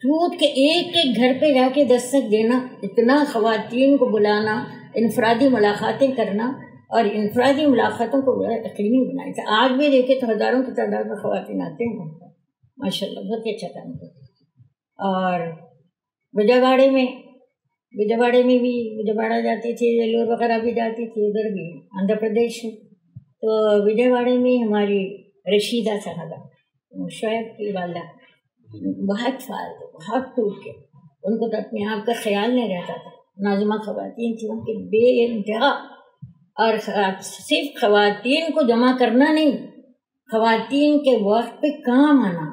Speaker 1: ٹوٹ کے ایک ایک گھر پہ جا کے دستک دینا، اتنا خواتین کو بلانا، انفرادی ملاقاتیں کرنا، اور انفرادی ملاقاتوں کو بڑا یقینی بنایا تھا۔ آج بھی دیکھے تو ہزاروں کی تعداد میں خواتین آتے ہیں ماشاء اللہ، بہت اچھا کام کرتے۔ اور وجہ واڑے میں بھی وجہ جاتی تھی، ویلور وغیرہ بھی جاتی تھی، ادھر بھی آندھرا پردیش میں۔ تو وجہ واڑے میں ہماری رشیدہ صاحبہ شعیب کی والدہ بہت فعال تھے، بہت ٹوٹ کے، ان کو تو اپنے آپ کا خیال نہیں رہتا تھا، ناظمہ خواتین تھیں ان کے بے انتہا اور صرف خواتین کو جمع کرنا نہیں، خواتین کے وقت پہ کام آنا،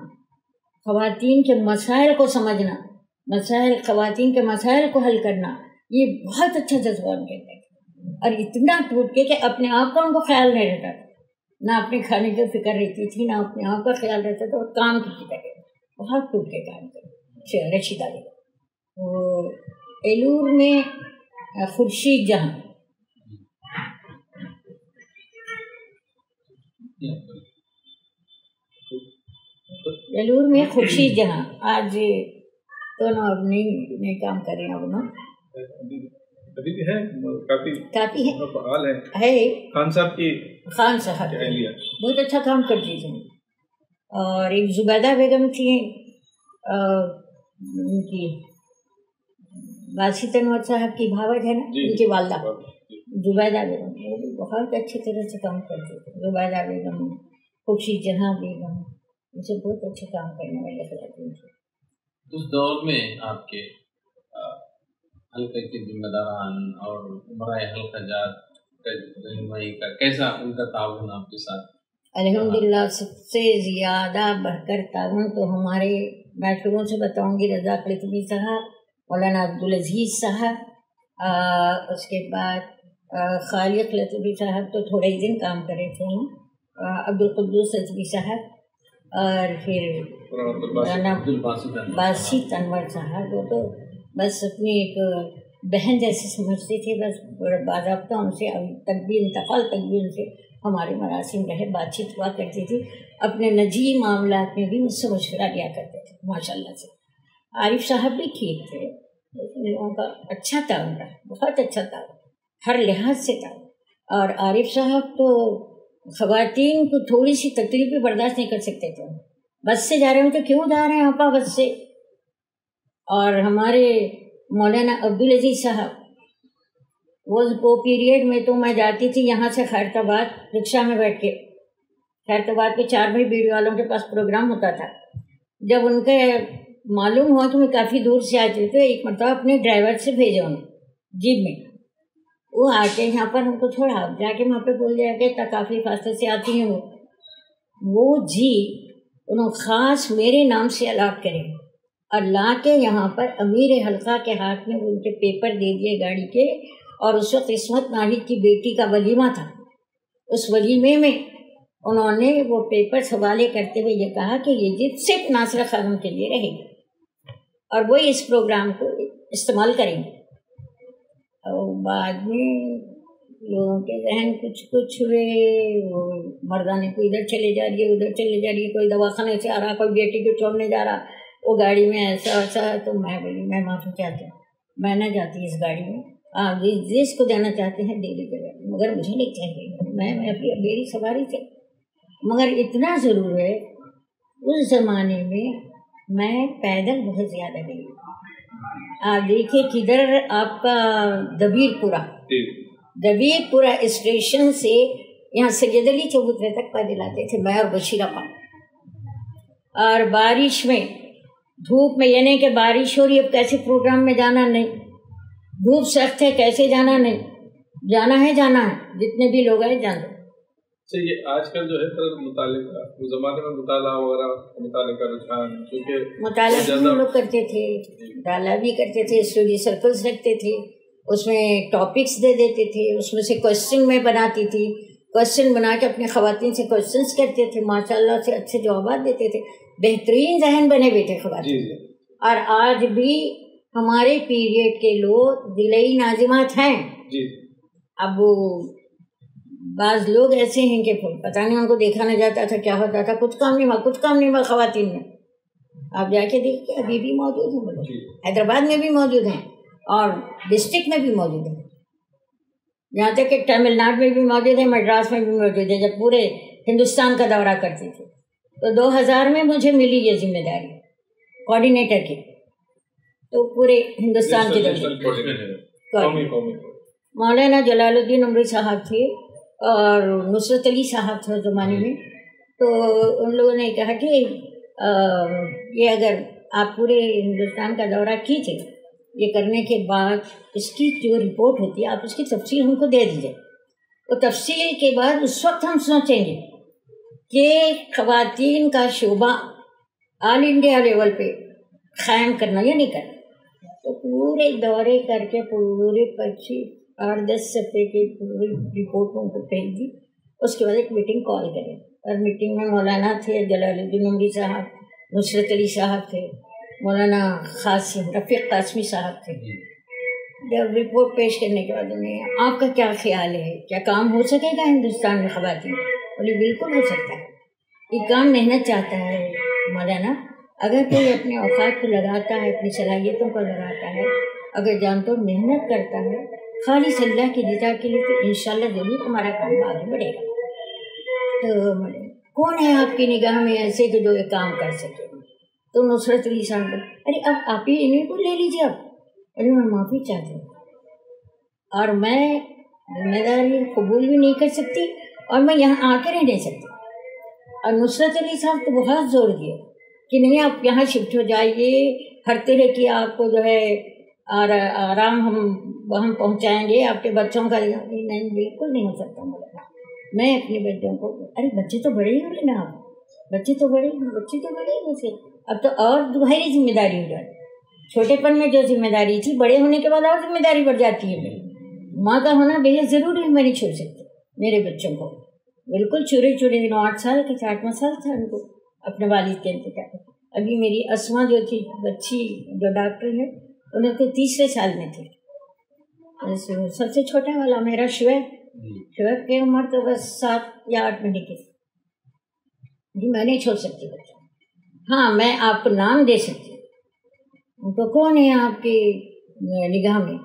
Speaker 1: خواتین کے مسائل کو سمجھنا، خواتین کے مسائل کو حل کرنا، یہ بہت اچھا جذبہ ان کے تھا۔ اور اتنا ٹوٹ کے کہ اپنے آپ کا ان کو خیال نہیں رہتا تھا، نہ اپنے کھانے کی فکر رہتی تھی، نہ اپنے آپ کا خیال رہتا تھا، اور کام کی فکر، بہت ٹوٹ کے کام کرتے رشید علی۔ وہ ایلور میں خورشید جہاں، ایلور میں خورشید جہاں، آج دونوں اب نہیں کام کر رہے ہیں، اب نا
Speaker 4: ابھی بھی ہے،
Speaker 1: کافی
Speaker 4: فعال
Speaker 1: ہے۔
Speaker 4: خان صاحب کی،
Speaker 1: خان صاحب بہت اچھا کام کرتی تھی، اور ایک زبیدہ بیگم تھی، ان کی باسط انور صاحب کی بھاوج ہے نا، ان کی والدہ زبیدہ بیگم، وہ بھی بہت اچھی طرح سے کام کرتی تھی۔ زبیدہ بیگم، خورشید جہاں بیگم، ان سے بہت اچھا کام کرنے والے خواتین تھے۔
Speaker 2: اس دور میں آپ کے حلقے کے ذمہ داران اور عمرائے حلقہ جات رہنمائی کا کیسا ان کا تعاون آپ کے ساتھ؟
Speaker 1: الحمدللہ سب سے زیادہ بڑھ کر تعاون تو ہمارے، میں شروع سے بتاؤں گی، رضا قلتوی صاحب، مولانا عبدالعزیز صاحب، اس کے بعد خالق قلتوی صاحب تو تھوڑے ہی دن کام کرے تھے، عبدالقدوس رضوی صاحب، اور پھر مولانا باسط انور صاحب، وہ تو بس اپنی ایک بہن جیسے سمجھتی تھی، بس باضابطہ ان سے تک بھی انتقال تک بھی ان سے ہمارے مراسم رہے، بات چیت ہوا کرتی تھی، اپنے نجی معاملات میں بھی مجھ سے مشورہ لیا کرتے تھے ماشاء اللہ سے۔ عارف صاحب بھی ٹھیک تھے، ان لوگوں کا اچھا تعاون رہا، بہت اچھا تعاون، ہر لحاظ سے تعاون۔ اور عارف صاحب تو خواتین کو تھوڑی سی تکلیف بھی برداشت نہیں کر سکتے تھے، بس سے جا رہے ہوں تو کیوں جا رہے ہیں آپا بس سے۔ اور ہمارے مولانا عبدالعزیز صاحب، وہ پیریڈ میں تو میں جاتی تھی یہاں سے خیرآباد رکشہ میں بیٹھ کے، خیرآباد کے 4 بھائی بیڑی والوں کے پاس پروگرام ہوتا تھا، جب ان کے معلوم ہوا تو میں کافی دور سے آتی تھی، ایک مرتبہ اپنے ڈرائیور سے بھیجا انہیں جیب میں، وہ آ کے یہاں پر ہم کو چھوڑا، جا کے وہاں پہ بول دیا کہ کافی فاصلے سے آتی ہیں وہ جی انہوں خاص میرے نام سے الاٹ کرے، اور لا کے یہاں پر امیر حلقہ کے ہاتھ میں ان کے پیپر دے دیے گاڑی کے، اور اس وقت عصمت ناہید کی بیٹی کا ولیمہ تھا، اس ولیمے میں انہوں نے وہ پیپر حوالے کرتے ہوئے یہ کہا کہ یہ جیت صرف ناصرہ خانم کے لیے رہے گی، اور وہ اس پروگرام کو استعمال کریں گے۔ اور بعد میں لوگوں کے ذہن کچھ ہوئے، وہ مردانے کو ادھر چلے جا رہی ہے، ادھر چلے جا رہی ہے، کوئی دواخانے سے آ رہا، کوئی بیٹی کو چھوڑنے جا رہا، وہ گاڑی میں ایسا ویسا، تو میں بولی میں معافی چاہتی ہوں، میں نہ جاتی اس گاڑی میں، آپ جس کو جانا چاہتے ہیں دے لیجیے، مگر مجھے نہیں چاہیے، میں میری سواری سے۔ مگر اتنا ضرور ہے اس زمانے میں میں پیدل بہت زیادہ گئی، آپ دیکھیں کدھر آپ کا دبیر پورہ اسٹیشن سے یہاں سید علی چبوترے تک پیدل آتے تھے، میں اور بشیر اپا، اور بارش میں دھوپ میں، یعنی کہ بارش ہو رہی ہے، اب کیسے پروگرام میں جانا نہیں، دھوپ سخت ہے کیسے جانا نہیں، جانا ہے جتنے بھی لوگ ہیں جان دو۔
Speaker 4: یہ آج کل جو ہے مطالعہ، اس زمانے میں مطالعہ وغیرہ، مطالعے کا رجحان، کیونکہ
Speaker 1: مطالعہ بھی ہم لوگ کرتے تھے، مطالعہ بھی کرتے تھے، اسٹڈی سرکلز رکھتے تھے، اس میں ٹاپکس دے دیتے تھے، اس میں سے کوشچن میں بناتی تھی، کوشچن بنا کے اپنے خواتین سے کوشچنس کرتے تھے، ماشاء اللہ سے اچھے جوابات دیتے تھے، بہترین ذہن بنے ہوئے تھے خواتین۔ اور آج بھی ہمارے پیریڈ کے لوگ دلئی ناظمات ہیں۔ اب وہ بعض لوگ ایسے ہیں کہ پتہ نہیں ان کو دیکھا نہ جاتا تھا کیا ہوتا تھا، کچھ کام نہیں ہوا خواتین میں، آپ جا کے دیکھیں ابھی بھی موجود ہیں، حیدرآباد میں بھی موجود ہیں اور ڈسٹرکٹ میں بھی موجود ہیں، یہاں تک کہ تمل ناڈو میں بھی موجود ہے، مدراس میں بھی موجود ہے۔ جب پورے ہندوستان کا دورہ کرتی تھی تو 2000 میں مجھے ملی یہ ذمہ داری کوآرڈینیٹر کی، تو پورے ہندوستان کی مولانا جلال الدین عمری صاحب تھے اور نصرت علی صاحب تھے اس زمانے میں، تو ان لوگوں نے کہا کہ یہ اگر آپ پورے ہندوستان کا دورہ کیجیے، یہ کرنے کے بعد اس کی جو رپورٹ ہوتی ہے آپ اس کی تفصیل ہم کو دے دیجیے، تو تفصیل کے بعد اس وقت ہم سوچیں گے کہ خواتین کا شعبہ آل انڈیا لیول پہ قائم کرنا یا نہیں کرنا. تو پورے دورے کر کے پورے 25-8-10 صفحے کی پوری رپورٹوں کو بھیج دی. اس کے بعد ایک میٹنگ کال کریں اور میٹنگ میں مولانا تھے جلال الدین عمری صاحب, نصرت علی صاحب تھے, مولانا رفیق قاسمی صاحب تھے. جب رپورٹ پیش کرنے کے بعد انہیں آپ کا کیا خیال ہے, کیا کام ہو سکے گا ہندوستان میں خواتین؟ بولے بالکل ہو سکتا ہے, یہ کام محنت چاہتا ہے مولانا. اگر کوئی اپنے اوقات کو لگاتا ہے, اپنی صلاحیتوں کو لگاتا ہے, اگر جانتا ہو محنت کرتا ہے خالص اللہ کی رضا کے لیے, تو انشاءاللہ ضرور ہمارا کام آگے بڑھے گا. تو کون ہے آپ کی نگاہ میں ایسے کہ جو یہ کام کر سکے؟ تو نصرت علی صاحب, ارے اب آپ ہی انہیں کو لے لیجیے. اب ارے میں معافی چاہتی ہوں اور میں ذمہ داری قبول بھی نہیں کر سکتی اور میں یہاں آ کے رہ نہیں سکتی. اور نصرت علی صاحب تو بہت زور دیے کہ نہیں آپ یہاں شفٹ ہو جائیے, ہر طرح کی آپ کو جو ہے آرام ہم پہنچائیں گے, آپ کے بچوں کا. نہیں بالکل نہیں ہو سکتا مولانا, میں اپنے بچوں کو, ارے بچے تو بڑے ہی ہو رہے نا آپ, بچے تو بڑے ہی ویسے, اب تو اور دوہری ذمہ داری ہو جاتی. چھوٹے پن میں جو ذمہ داری تھی, بڑے ہونے کے بعد اور ذمہ داری بڑھ جاتی ہے. میری ماں کا ہونا بے حد ضروری ہے, میں نہیں چھوڑ سکتی میرے بچوں کو. بالکل چھوٹے دنوں 8 سال کے 8واں سال تھا ان کو اپنے والد کے انتقال. ابھی میری اسما جو تھی بچی جو ڈاکٹر ہے, انہیں تو 3رے سال میں تھے. سب سے چھوٹا والا میرا شعیب کی عمر تو بس 7 یا 8 مہینے کی. جی میں نہیں چھوڑ سکتی بچوں. ہاں میں آپ کو نام دے سکتی ہوں, تو کون ہے آپ کی نگاہ میں؟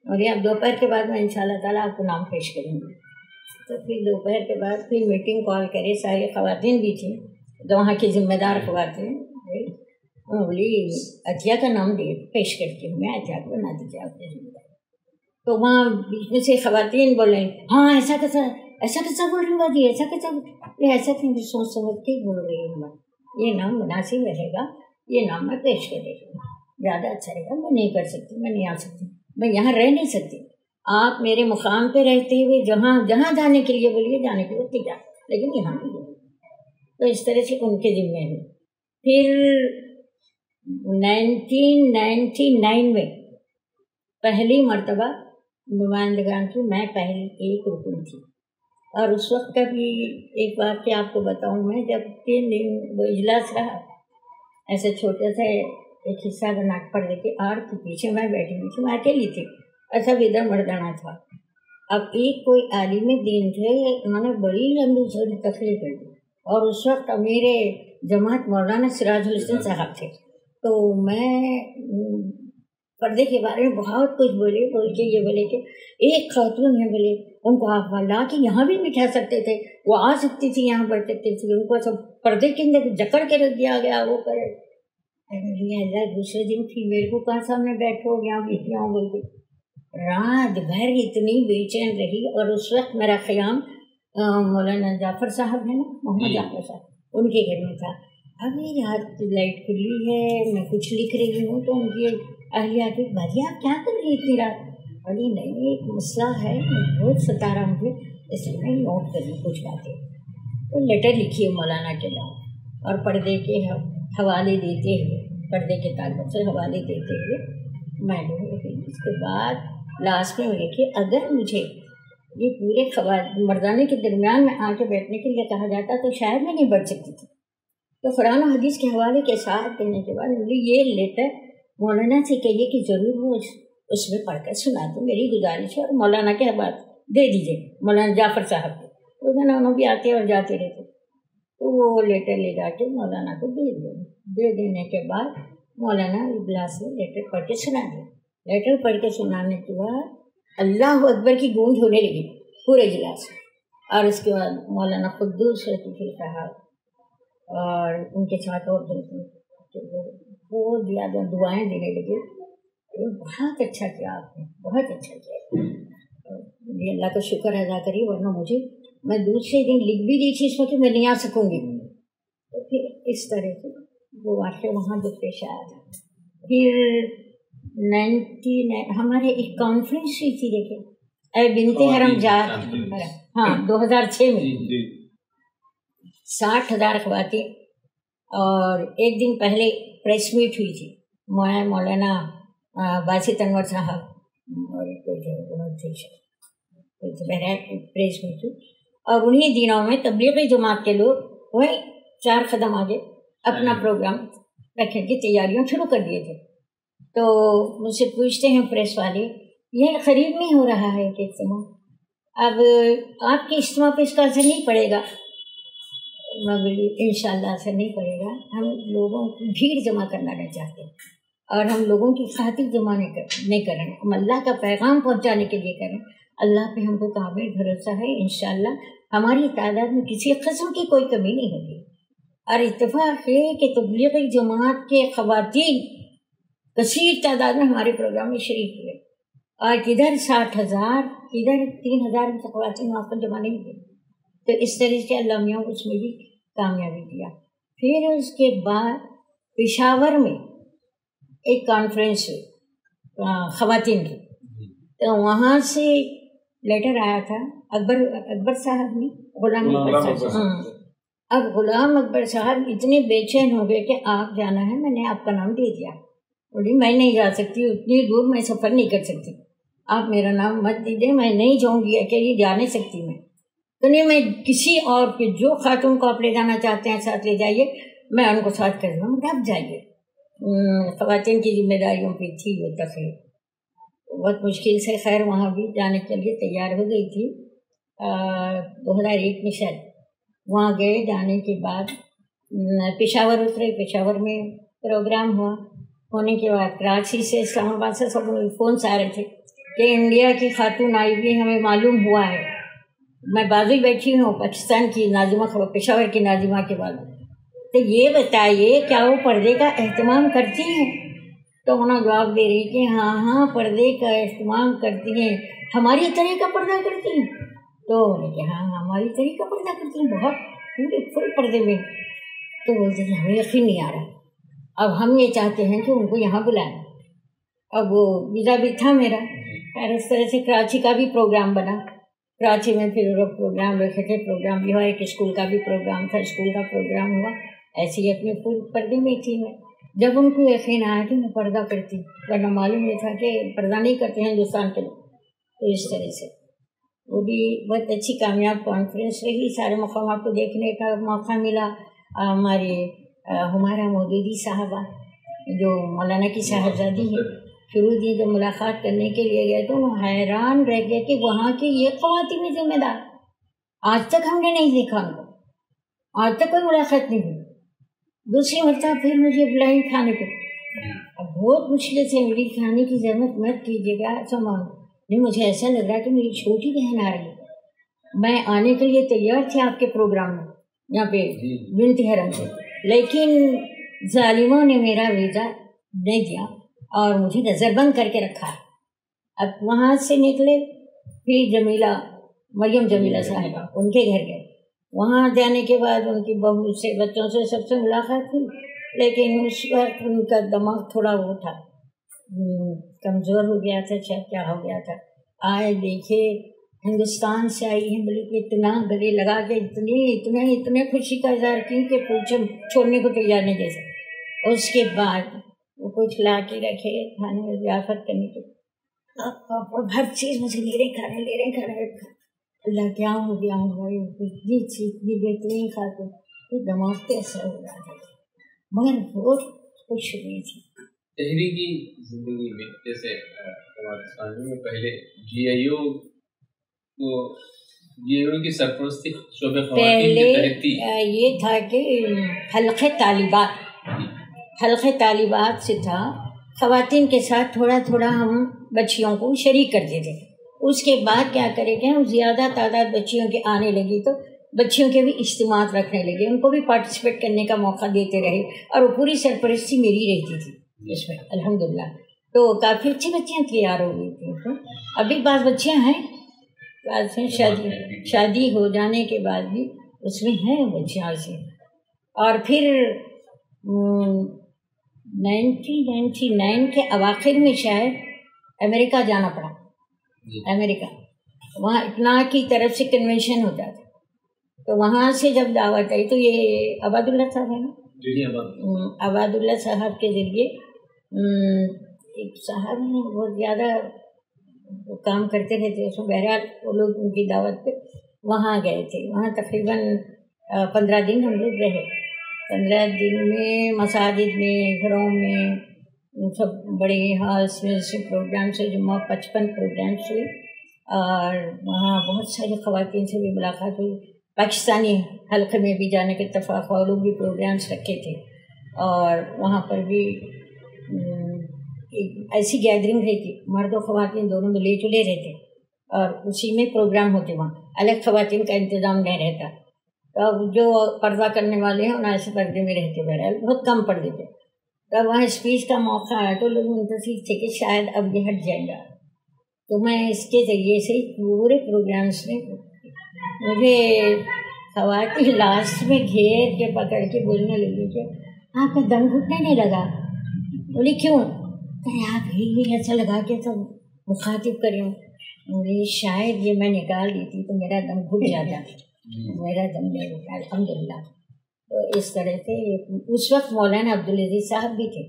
Speaker 1: اور یہ اب دوپہر کے بعد میں انشاءاللہ تعالیٰ آپ کو نام پیش کروں گی. تو پھر دوپہر کے بعد پھر میٹنگ کال کرے, ساری خواتین بھی تھیں جو وہاں کی ذمہ دار خواتین. بولی عطیہ کا نام دے پیش کرتی ہوں میں, عطیہ کو بنا دیجیے آپ نے ذمہ دار. تو وہاں بیچ میں سے خواتین بولیں, ہاں ایسا کیسا بول رہی بات, ایسا کیسا, ایسا کہ سوچ سمجھ کے بول رہی ہوں, یہ نام مناسب رہے گا, یہ نام میں پیش کر رہی ہوں, زیادہ اچھا رہے گا. میں نہیں کر سکتی, میں نہیں آ سکتی, میں یہاں رہ نہیں سکتی. آپ میرے مقام پہ رہتے ہوئے جہاں جانے کے لیے بولیے, جانے کے لیے تیار, لیکن یہاں نہیں. تو اس طرح سے ان کے ذمے ہے. پھر 1999 میں پہلی مرتبہ نمائندگان کی میں پہلی ایک رکن تھی. اور اس وقت کا بھی ایک بات کہ آپ کو بتاؤں میں, جب 3 دن وہ اجلاس رہا, ایسے چھوٹے سے ایک حصہ بنا پڑ دے کے آڑ کے پیچھے میں بیٹھی ہوئی تھی, میں اکیلی تھی, ایسا ادھر مردانہ تھا. اب ایک کوئی عالم دین تھے, انہوں نے بڑی لمبی چوڑی تقریر کر دی, اور اس وقت امیر جماعت مولانا سراج الحسن صاحب تھے. تو میں پردے کے بارے میں بہت کچھ بول کے یہ بولے کہ ایک خاتون ہے, بولے ان کو آپ لا کے یہاں بھی بٹھا سکتے تھے, وہ آ سکتی تھی یہاں پڑھ سکتی تھی, ان کو سب پردے کے اندر جکڑ کے رکھ دیا گیا. وہ کرے اللہ, دوسرے دن پھر میرے کو کہاں سامنے بیٹھو یہاں بیٹھی ہوں بول کے. رات بھر اتنی بے چین رہی. اور اس وقت میرا قیام مولانا جعفر صاحب ہے نا, محمد جعفر صاحب, ان کے گھر میں تھا. ابھی رات لائٹ کھلی ہے, میں کچھ لکھ رہی ہوں, تو ان کی اہلیہ کی بھائی آپ کیا کر رہی اتنی رات؟ ابھی نہیں, ایک مسئلہ ہے بہت ستا رہا مجھے, اس لیے میں نوٹ کروں کچھ باتیں. تو لیٹر لکھی ہے مولانا کے نام, اور پردے کے حوالے دیتے ہوئے, پردے کے تعلق سے حوالے دیتے ہوئے میں نے. اس کے بعد لاسٹ میں دیکھیے, اگر مجھے یہ پورے مردانے کے درمیان میں آ کے بیٹھنے کے لیے کہا جاتا تو شاید میں نہیں بڑھ سکتی تھی. تو قرآن و حدیث کے حوالے کے ساتھ دینے کے بعد مجھے یہ لیٹر مولانا سے کہیے کہ ضرور وہ اس میں پڑھ کر سنا دیں, میری گزارش ہے, اور مولانا کے حوالے دے دیجیے مولانا جعفر صاحب کو. تو انہوں بھی آتے اور جاتے رہتے. تو وہ لیٹر لے جا کے مولانا کو دے دینے کے بعد مولانا اجلاس میں لیٹر پڑھ کے سنا دیا. لیٹر پڑھ کے سنانے کے بعد اللہ اکبر کی گونج ہونے لگی پورے اجلاس میں. اور اس کے بعد مولانا قدوس رفیقی صاحب اور ان کے ساتھ اور بہت زیادہ دعائیں دینے لگے. بہت اچھا کیا آپ نے, بہت اچھا کیا. یہ اللہ کا شکر ادا کریے, ورنہ مجھے میں دوسرے دن لکھ بھی دی تھی اس میں کہ میں نہیں آ سکوں گی. تو پھر اس طرح سے وہ واقعہ وہاں جو پیش آیا تھا. پھر 99 ہمارے ایک کانفرنس ہوئی تھی, دیکھیں اے بنت حرم جات، ہاں 2006 میں 60,000 خواتین. اور ایک دن پہلے پریس میٹ ہوئی تھی، مولانا باسط انور صاحب اور پریس میٹ ہوئی، اور انہی دنوں میں تبلیغی جماعت کے لوگ وہی 4 قدم آگے اپنا پروگرام رکھنے کی تیاریاں شروع کر دیے تھے. تو مجھ سے پوچھتے ہیں پریس والے، یہ قریب میں ہو رہا ہے کہ اجتماع، اب آپ کے اجتماع پہ اس کا اثر نہیں پڑے گا؟ میں بولی انشاءاللہ اثر نہیں پڑے گا. ہم لوگوں کی بھیڑ جمع کرنا نہیں چاہتے اور ہم لوگوں کی خاطر جمع نہیں کر رہے، ہم اللہ کا پیغام پہنچانے کے لیے کریں. اللہ پہ ہم کو کامل بھروسہ ہے، انشاءاللہ ہماری تعداد میں کسی قسم کی کوئی کمی نہیں ہوگی. اور اتفاق ہے کہ تبلیغی جماعت کے خواتین کثیر تعداد میں ہمارے پروگرام میں شریک ہوئے، اور کدھر 60,000 کدھر 3,000 خواتین وہاں پر جمع نہیں ہوئی. تو اس طرح سے اللہ میاں اس میں بھی کامیابی دیا. پھر اس کے بعد پشاور میں ایک کانفرنس ہوئی خواتین کی، تو وہاں سے لیٹر آیا تھا اکبر صاحب نے، غلام اکبر صاحب. اب غلام اکبر صاحب اتنے بے چین ہو گئے کہ آپ جانا ہے، میں نے آپ کا نام دے دیا. بولی میں نہیں جا سکتی، اتنی دور میں سفر نہیں کر سکتی، آپ میرا نام مت دیجیے، میں نہیں جاؤں گی، اکیلی جا نہیں سکتی میں. تو نہیں، میں کسی اور کے جو خاتون کو آپ لے جانا چاہتے ہیں ساتھ لے جائیے، میں ان کو ساتھ کر دوں گا، آپ جائیے. خواتین کی ذمہ داریوں پہ تھی وہ تقریر، بہت مشکل سے خیر وہاں بھی جانے کے لیے تیار ہو گئی تھی. 2001 میں شاید وہاں گئے. جانے کے بعد پشاور اترے، پشاور میں پروگرام ہونے کے بعد کراچی سے اسلام آباد سے سب فونس آ رہے تھے کہ انڈیا کی خاتون آئی ہوئی، ہمیں معلوم ہوا ہے. میں بازو بیٹھی ہوں پاکستان کی ناظمہ، پشاور کی ناظمہ کے بعد، تو یہ بتائیے کیا وہ پردے کا اہتمام کرتی ہیں؟ تو انہوں نے جواب دے رہی کہ ہاں پردے کا اہتمام کرتی ہیں، ہماری طرح کا پردہ کرتی ہیں. تو انہوں نے کہا ہاں ہماری طرح کا پردہ کرتی ہیں، بہت پورے فل پردے میں. تو بولتے ہیں ہمیں یقین نہیں آ رہا، اب ہم یہ چاہتے ہیں کہ ان کو یہاں بلائیں. اب وہ ویزا بھی تھا میرا، خیر اس طرح سے کراچی کا بھی پروگرام بنا. کراچی میں پھر وہ پروگرام رکھے تھے، پروگرام بھی ہوا، ایک اسکول کا بھی پروگرام تھا، اسکول کا پروگرام ہوا. ایسے ہی اپنے فل پردے میں تھی میں. جب ان کو یقین آیا کہ میں پردہ کرتی، ورنہ معلوم یہ تھا کہ پردہ نہیں کرتے ہیں ہندوستان کے لوگ. تو اس طرح سے وہ بھی بہت اچھی کامیاب کانفرنس رہی. سارے مقامات کو دیکھنے کا موقع ملا. ہمارے ہمارا مودودی صاحبہ جو مولانا کی صاحبزادی ہیں، فروزی، جو ملاقات کرنے کے لیے گئے تو وہ حیران رہ گئے کہ وہاں کی یہ خواتین ذمہ دار، آج تک ہم نے نہیں دیکھا ان کو، آج تک کوئی ملاقات نہیں ہوئی. دوسری مرتبہ پھر مجھے بلائیں کھانے پہ. اب بہت مشکل سے میری کھانے کی زحمت مت کیجیے گا، سامان نہیں، مجھے ایسا لگ رہا کہ میری چھوٹی بہن آ رہی ہے. میں آنے کے لیے تیار تھی آپ کے پروگرام میں یہاں پہ بنت حرم سے، لیکن ظالموں نے میرا ویزا نہیں دیا اور مجھے نظر بند کر کے رکھا. اب وہاں سے نکلے پھر مریم جمیلہ صاحبہ ان کے گھر گئے. وہاں جانے کے بعد ان کی بہو سے، بچوں سے، سب سے ملاقات ہوئی. لیکن اس وقت ان کا دماغ تھوڑا وہ تھا، کمزور ہو گیا تھا، شاید کیا ہو گیا تھا. آئے دیکھے ہندوستان سے آئی ہیں، بلکہ اتنا گلے لگا کے اتنے خوشی کا اظہار کی کہ چھوڑنے کو تیار نہیں جیسے. اس کے بعد وہ کچھ لا کے رکھے کھانے میں ضیافت کرنے کے، ہر چیز مجھے لے رہے کھانے. اللہ کیا ہو گیا ہماری اتنی چیز، اتنی بہترین خاتون، تو دماغ پہ اثر ہو رہا تھا، مگر بہت خوش ہوئی تھی.
Speaker 2: تحریکی زندگی میں جیسے پاکستان میں پہلے جی آئی او کی سرپرستی شعبہ خواتین کے تحت تھی.
Speaker 1: یہ تھا کہ حلقہ طالبات سے تھا، خواتین کے ساتھ تھوڑا تھوڑا ہم بچیوں کو شریک کرتے تھے. اس کے بعد کیا کرے کہ ہم زیادہ تعداد بچیوں کے آنے لگی تو بچیوں کے بھی اجتماعات رکھنے لگے، ان کو بھی پارٹیسپیٹ کرنے کا موقع دیتے رہے، اور وہ پوری سرپرستی میری رہتی تھی اس میں الحمدللہ. تو کافی اچھی بچیاں تیار ہو گئی تھیں. ابھی بعض بچیاں ہیں، بعض ہیں شادی ہو جانے کے بعد بھی اس میں ہیں بچیاں ایسے. اور پھر 1999 کے اواخر میں شاید امریکہ جانا پڑا. امریکہ وہاں اتنا کی طرف سے کنونشن ہوتا تھا، تو وہاں سے جب دعوت آئی تو یہ عباد اللہ صاحب ہے نا، عباد اللہ صاحب کے ذریعے ایک صاحب ہیں بہت زیادہ وہ کام کرتے رہتے اس میں، بہرحال وہ لوگ ان کی دعوت پہ وہاں گئے تھے. وہاں تقریباً 15 دن ہم لوگ رہے. 15 دن میں مساجد میں، گھروں میں، سب بڑے ہالس میں سے پروگرامس ہوئے، جمعہ 55 پروگرامس ہوئے، اور وہاں بہت ساری خواتین سے بھی ملاقات ہوئی. پاکستانی حلقے میں بھی جانے کے اتفاق ہوا، وہ لوگ بھی پروگرامس رکھے تھے، اور وہاں پر بھی ایک ایسی گیدرنگ رہتی، مرد و خواتین دونوں ملے جلے رہتے، اور اسی میں پروگرام ہوتے. وہاں الگ خواتین کا انتظام نہیں رہتا. تو اب جو پردہ کرنے والے ہیں انہیں ایسے پردے میں رہتے، بہرحال بہت کم پردے تھے. تب وہاں اسپیچ کا موقع آیا تو لوگ منتظر تھے کہ شاید اب یہ ہٹ جائے گا. تو میں اس کے ذریعے سے پورے پروگرامس میں مجھے خواتین لاسٹ میں گھیر کے پکڑ کے بولنے لگی کہ آپ کا دم گھٹنے نہیں لگا. بولی کیوں؟ کہ آپ ہی ایسا لگا کہ سب مخاطب کریں. بولی شاید یہ میں نکال دیتی تو میرا دم گھٹ جاتا، میرا دم نہیں گھٹا الحمدللہ. تو اس طرح سے اس وقت مولانا عبدالعزیز صاحب بھی تھے،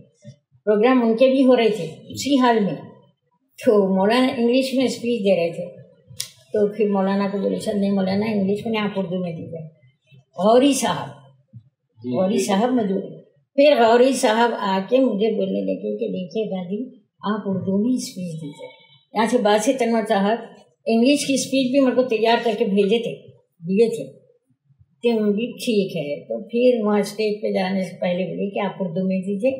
Speaker 1: پروگرام ان کے بھی ہو رہے تھے اسی حال میں. تو مولانا انگلش میں اسپیچ دے رہے تھے، تو پھر مولانا کو بولے سر نہیں مولانا انگلش میں نہیں، آپ اردو میں دیجیے. غوری صاحب موجود ہے. پھر غوری صاحب آ کے مجھے بولنے لگے کہ دیکھیے دادی آپ اردو میں اسپیچ دیجیے. یہاں سے باسط انور صاحب انگلش کی اسپیچ بھی میرے کو تیار کر کے دیے تھے کہ بھی ٹھیک ہے. تو پھر وہاں اسٹیج پہ جانے سے پہلے بولے کہ آپ اردو میں دیجیے،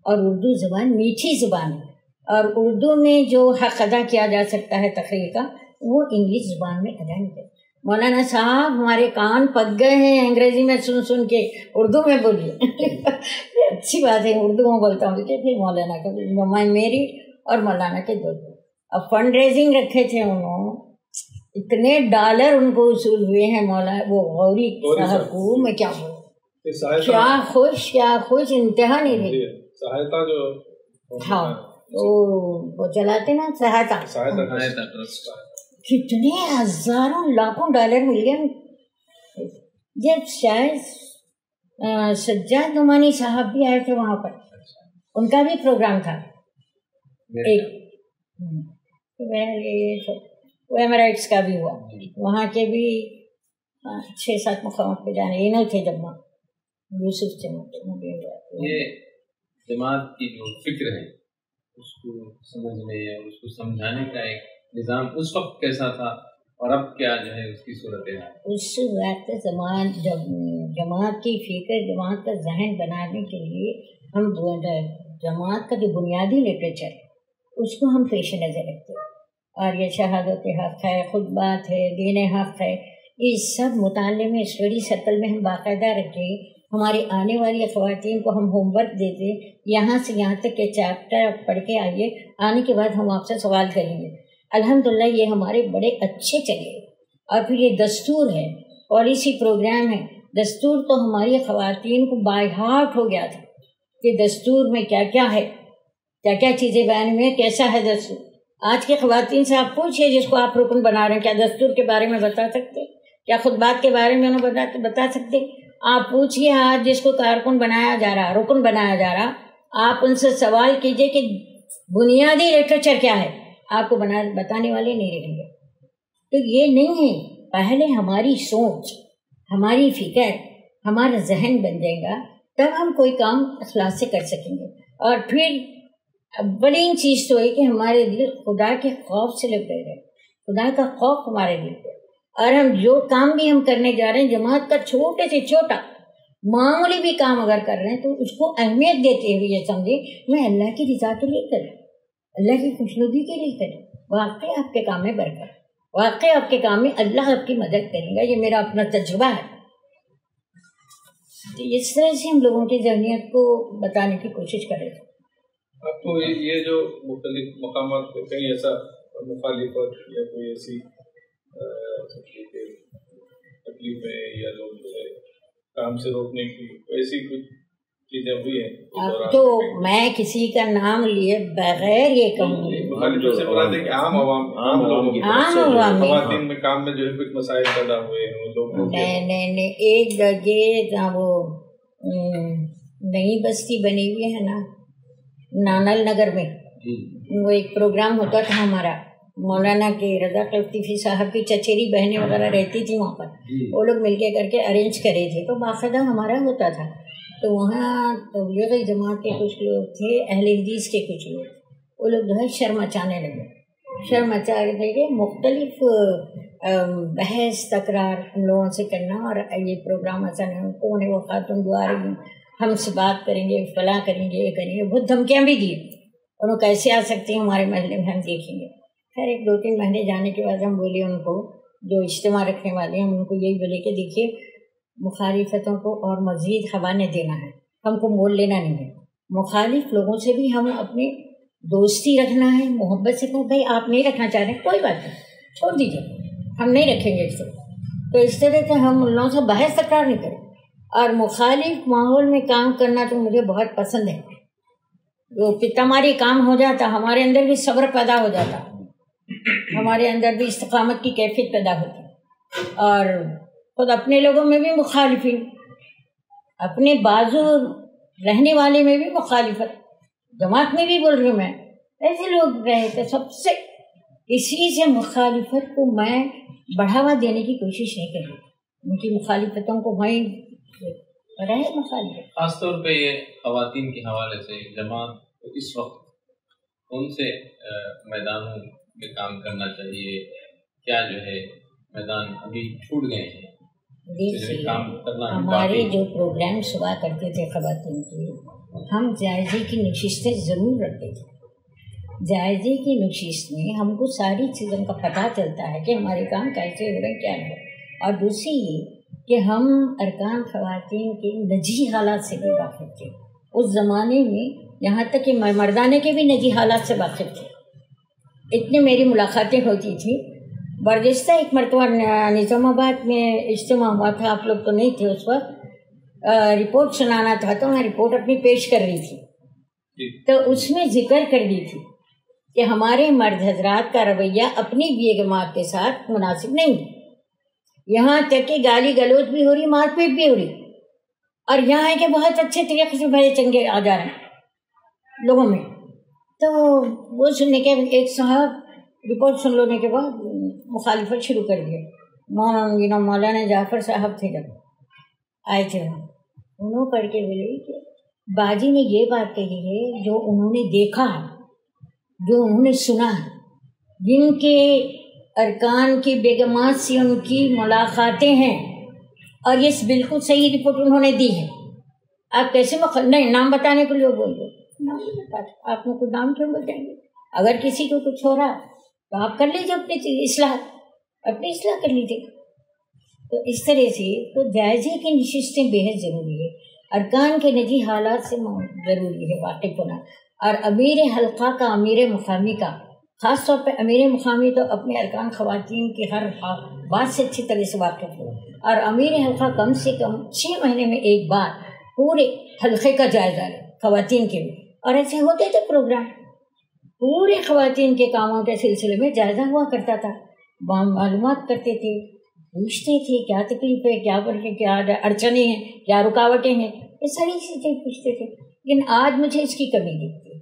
Speaker 1: اور اردو زبان میٹھی زبان ہے، اور اردو میں جو حق ادا کیا جا سکتا ہے تقریر کا وہ انگلش زبان میں ادا نہیں کرے. مولانا صاحب ہمارے کان پک گئے ہیں انگریزی میں سن کے، اردو میں بولیے. اچھی بات ہے اردو میں بولتا ہوں کہ پھر مولانا کا میری اور مولانا کے دو. اب فنڈ ریزنگ رکھے تھے انہوں، اتنے ڈالر ان کو وصول ہوئے ہیں مولانا وہ غوری صاحب کو، میں کیا بولوں، کیا خوش انتہا نہیں رہی.
Speaker 4: سہایتا جو
Speaker 1: ہاں وہ چلاتے نا سہایتا، کتنے ہزاروں لاکھوں ڈالر مل گئے. جب شاید سجاد نعمانی صاحب بھی آئے تھے وہاں پر، ان کا بھی پروگرام تھا ایک، وہ ایمرائٹس کا بھی ہوا. وہاں کے بھی 6-7 مقامات پہ جانے انہوں تھے جب وہاں یوسف سے
Speaker 3: یہ جماعت کی جو فکر ہے اس کو سمجھنے اور اس کو سمجھانے کا ایک نظام اس وقت کیسا تھا اور اب کیا جو ہے اس کی صورت ہے؟
Speaker 1: اس وقت جماعت کی فکر، جماعت کا ذہن بنانے کے لیے ہم جماعت کا جو بنیادی لٹریچر اس کو ہم پیش نظر رکھتے ہیں. اور یہ شہادت حق ہے، خطبات ہے، دین حق ہے، اس سب مطالعے میں اسٹڈی سرکل میں ہم باقاعدہ رکھے. ہماری آنے والی خواتین کو ہم ہوم ورک دیتے، یہاں سے یہاں تک کے چیپٹر پڑھ کے آئیے، آنے کے بعد ہم آپ سے سوال کریں گے. الحمدللہ یہ ہمارے بڑے اچھے چلے. اور پھر یہ دستور ہے، پالیسی پروگرام ہے. دستور تو ہماری خواتین کو بائی ہارٹ ہو گیا تھا کہ دستور میں کیا کیا ہے، کیا کیا چیزیں بیان میں، کیسا ہے دستور. آج کے خواتین سے آپ پوچھئے جس کو آپ رکن بنا رہے ہیں، کیا دستور کے بارے میں بتا سکتے؟ کیا خطبات کے بارے میں انہیں بتا سکتے؟ آپ پوچھئے آج جس کو کارکن بنایا جا رہا، رکن بنایا جا رہا، آپ ان سے سوال کیجئے کہ بنیادی لٹریچر کیا ہے، آپ کو بتانے والے نہیں رہیں گے. تو یہ نہیں ہے، پہلے ہماری سوچ، ہماری فکر، ہمارا ذہن بن جائے گا تب ہم کوئی کام اخلاص سے کر سکیں گے. اور پھر اولین چیز تو ہے کہ ہمارے دل خدا کے خوف سے لگ رہے، خدا کا خوف ہمارے دل پہ. اور ہم جو کام بھی ہم کرنے جا رہے ہیں جماعت کا چھوٹے سے چھوٹا معمولی بھی کام اگر کر رہے ہیں تو اس کو اہمیت دیتے ہوئے یہ سمجھے میں اللہ کی رضا کے لیے کروں، اللہ کی خوشنودی کے لیے کروں. واقعی آپ کے کام میں برکت، واقعی آپ کے کام میں اللہ آپ کی مدد کرے گا. یہ میرا اپنا تجربہ ہے. تو اس طرح سے ہم لوگوں کی ذہنیت کو بتانے کی کوشش کریں.
Speaker 4: آپ کو یہ جو مختلف مقامات پہ کہیں ایسا مخالفت یا کوئی ایسی تکلیفیں یا لوگ جو ہے کام سے روکنے کی ایسی کچھ چیزیں ہوئی ہیں؟
Speaker 1: اب تو میں کسی کا نام لیے بغیر یہ کہوں گی
Speaker 4: مخالفت سے مراد ہے کہ عام عوام کی خواتین میں کام میں جو ہے کچھ مسائل پیدا ہوئے ہیں وہ لوگ.
Speaker 1: نہیں ایک جگہ وہ نئی بستی بنی ہوئی ہے نا نانل نگر میں, وہ ایک پروگرام ہوتا تھا ہمارا, مولانا کے رضا قلطیفی صاحب کی چچیری بہنیں وغیرہ رہتی تھیں وہاں پر, وہ لوگ مل کے کر کے ارینج کرے تھے, تو باقاعدہ ہمارا ہوتا تھا. تو وہاں تبلیغ جماعت کے کچھ لوگ تھے, اہل حدیث کے کچھ لوگ, وہ لوگ جو ہے شرم مچانے لگے, شرم مچا کے مختلف بحث تکرار ان لوگوں سے کرنا, اور یہ پروگرام ایسا نہیں, کون ہے وہ خاتون جو آ رہی ہیں, ہم سے بات کریں گے, فلاں کریں گے, یہ کریں گے, بہت دھمکیاں بھی دی, اور وہ کیسے آ سکتی ہیں ہمارے محلے میں, ہم دیکھیں گے. خیر 2-3 مہینے جانے کے بعد ہم بولے ان کو, جو اجتماع رکھنے والے ہیں, ہم ان کو یہی بولے کہ دیکھیے مخالفتوں کو اور مزید ہوا نہیں دینا ہے, ہم کو مول لینا نہیں ہے, مخالف لوگوں سے بھی ہم اپنی دوستی رکھنا ہے, محبت سے کہو بھائی آپ نہیں رکھنا چاہ رہے کوئی بات نہیں, چھوڑ دیجیے, ہم نہیں رکھیں گے اس کو. تو اس طرح سے ہم ان لوگوں سے بحث تکرار نہیں کریں, اور مخالف ماحول میں کام کرنا تو مجھے بہت پسند ہے. جو پتاماری کام ہو جاتا, ہمارے اندر بھی صبر پیدا ہو جاتا, ہمارے اندر بھی استقامت کی کیفیت پیدا ہوتی, اور خود اپنے لوگوں میں بھی مخالفین, اپنے بازو رہنے والے میں بھی مخالفت, جماعت میں بھی بول رہی ہوں میں, ایسے لوگ رہے تو سب سے اسی سے مخالفت کو میں بڑھاوا دینے کی کوشش نہیں کری, ان کی مخالفتوں کو میں رہے مخالفت.
Speaker 2: خاص طور پہ یہ خواتین کے حوالے سے جماعت اس وقت کون سے میدانوں میں کام کرنا چاہیے, کیا جو ہے میدان ابھی چھوٹ گئے ہیں؟
Speaker 1: ہمارے جو پروگرامس ہوا کرتے تھے خواتین کے, ہم جائزے کی نشستیں ضرور رکھتے تھے. جائزے کی نشست میں ہم کو ساری چیزوں کا پتہ چلتا ہے کہ ہمارے کام کیسے ہو رہے ہیں, کیا ہے. اور دوسری یہ کہ ہم ارکان خواتین کے نجی حالات سے بھی واقف تھے. اس زمانے میں یہاں تک کہ مردانے کے بھی نجی حالات سے واقف تھے. اتنی میری ملاقاتیں ہوتی تھیں. برجستہ ایک مرتبہ نظام آباد میں اجتماع ہوا تھا, آپ لوگ تو نہیں تھے اس وقت, رپورٹ سنانا تھا, تو میں رپورٹ اپنی پیش کر رہی تھی, تو اس میں ذکر کر دی تھی کہ ہمارے مرد حضرات کا رویہ اپنی بیگمات کے ساتھ مناسب نہیں ہے. یہاں تک کہ گالی گلوچ بھی ہو رہی, مار پیٹ بھی ہو رہی, اور یہاں ہے کہ بہت اچھے طریقے سے بھلے چنگے آ جا رہے ہیں لوگوں میں. تو وہ سننے کے ایک صاحب رپورٹ سن لینے کے بعد مخالفت شروع کر دیا. مولانا جعفر صاحب تھے, جب آئے تھے انہوں پڑھ کے بولے کہ باجی نے یہ بات کہی ہے جو انہوں نے دیکھا ہے, جو انہوں نے سنا ہے, جن کے ارکان کی بیگمات سے ان کی ملاقاتیں ہیں, اور یہ بالکل صحیح رپورٹ انہوں نے دی ہے. آپ کیسے نہیں نام بتانے کے لیے بول دو, نام نہیں بتاتے, آپ کو نام کیوں بتائیں گے؟ اگر کسی کو کچھ ہو رہا تو آپ کر لیجیے اپنی اصلاح, اپنی اصلاح کر لیجیے. تو اس طرح سے تو جائزے کی نشستیں بےحد ضروری ہے, ارکان کے نجی حالات سے ضروری ہے واقف ہونا. اور امیر حلقہ کا, امیر مقامی کا, خاص طور پہ امیر مقامی تو اپنے ارکان خواتین کی ہر بات سے اچھی طرح سے واقف ہو, اور امیر حلقہ کم سے کم 6 مہینے میں ایک بار پورے حلقے کا جائزہ لے خواتین کے بھی. اور ایسے ہوتے تھے پروگرام, پورے خواتین کے کاموں کے سلسلے میں جائزہ ہوا کرتا تھا, معلومات کرتے تھے, پوچھتے تھے کیا تکلیف ہے, کیا اڑچنیں ہیں, کیا رکاوٹیں ہیں, یہ ساری چیزیں پوچھتے تھے. لیکن آج مجھے اس کی کمی دکھتی ہے.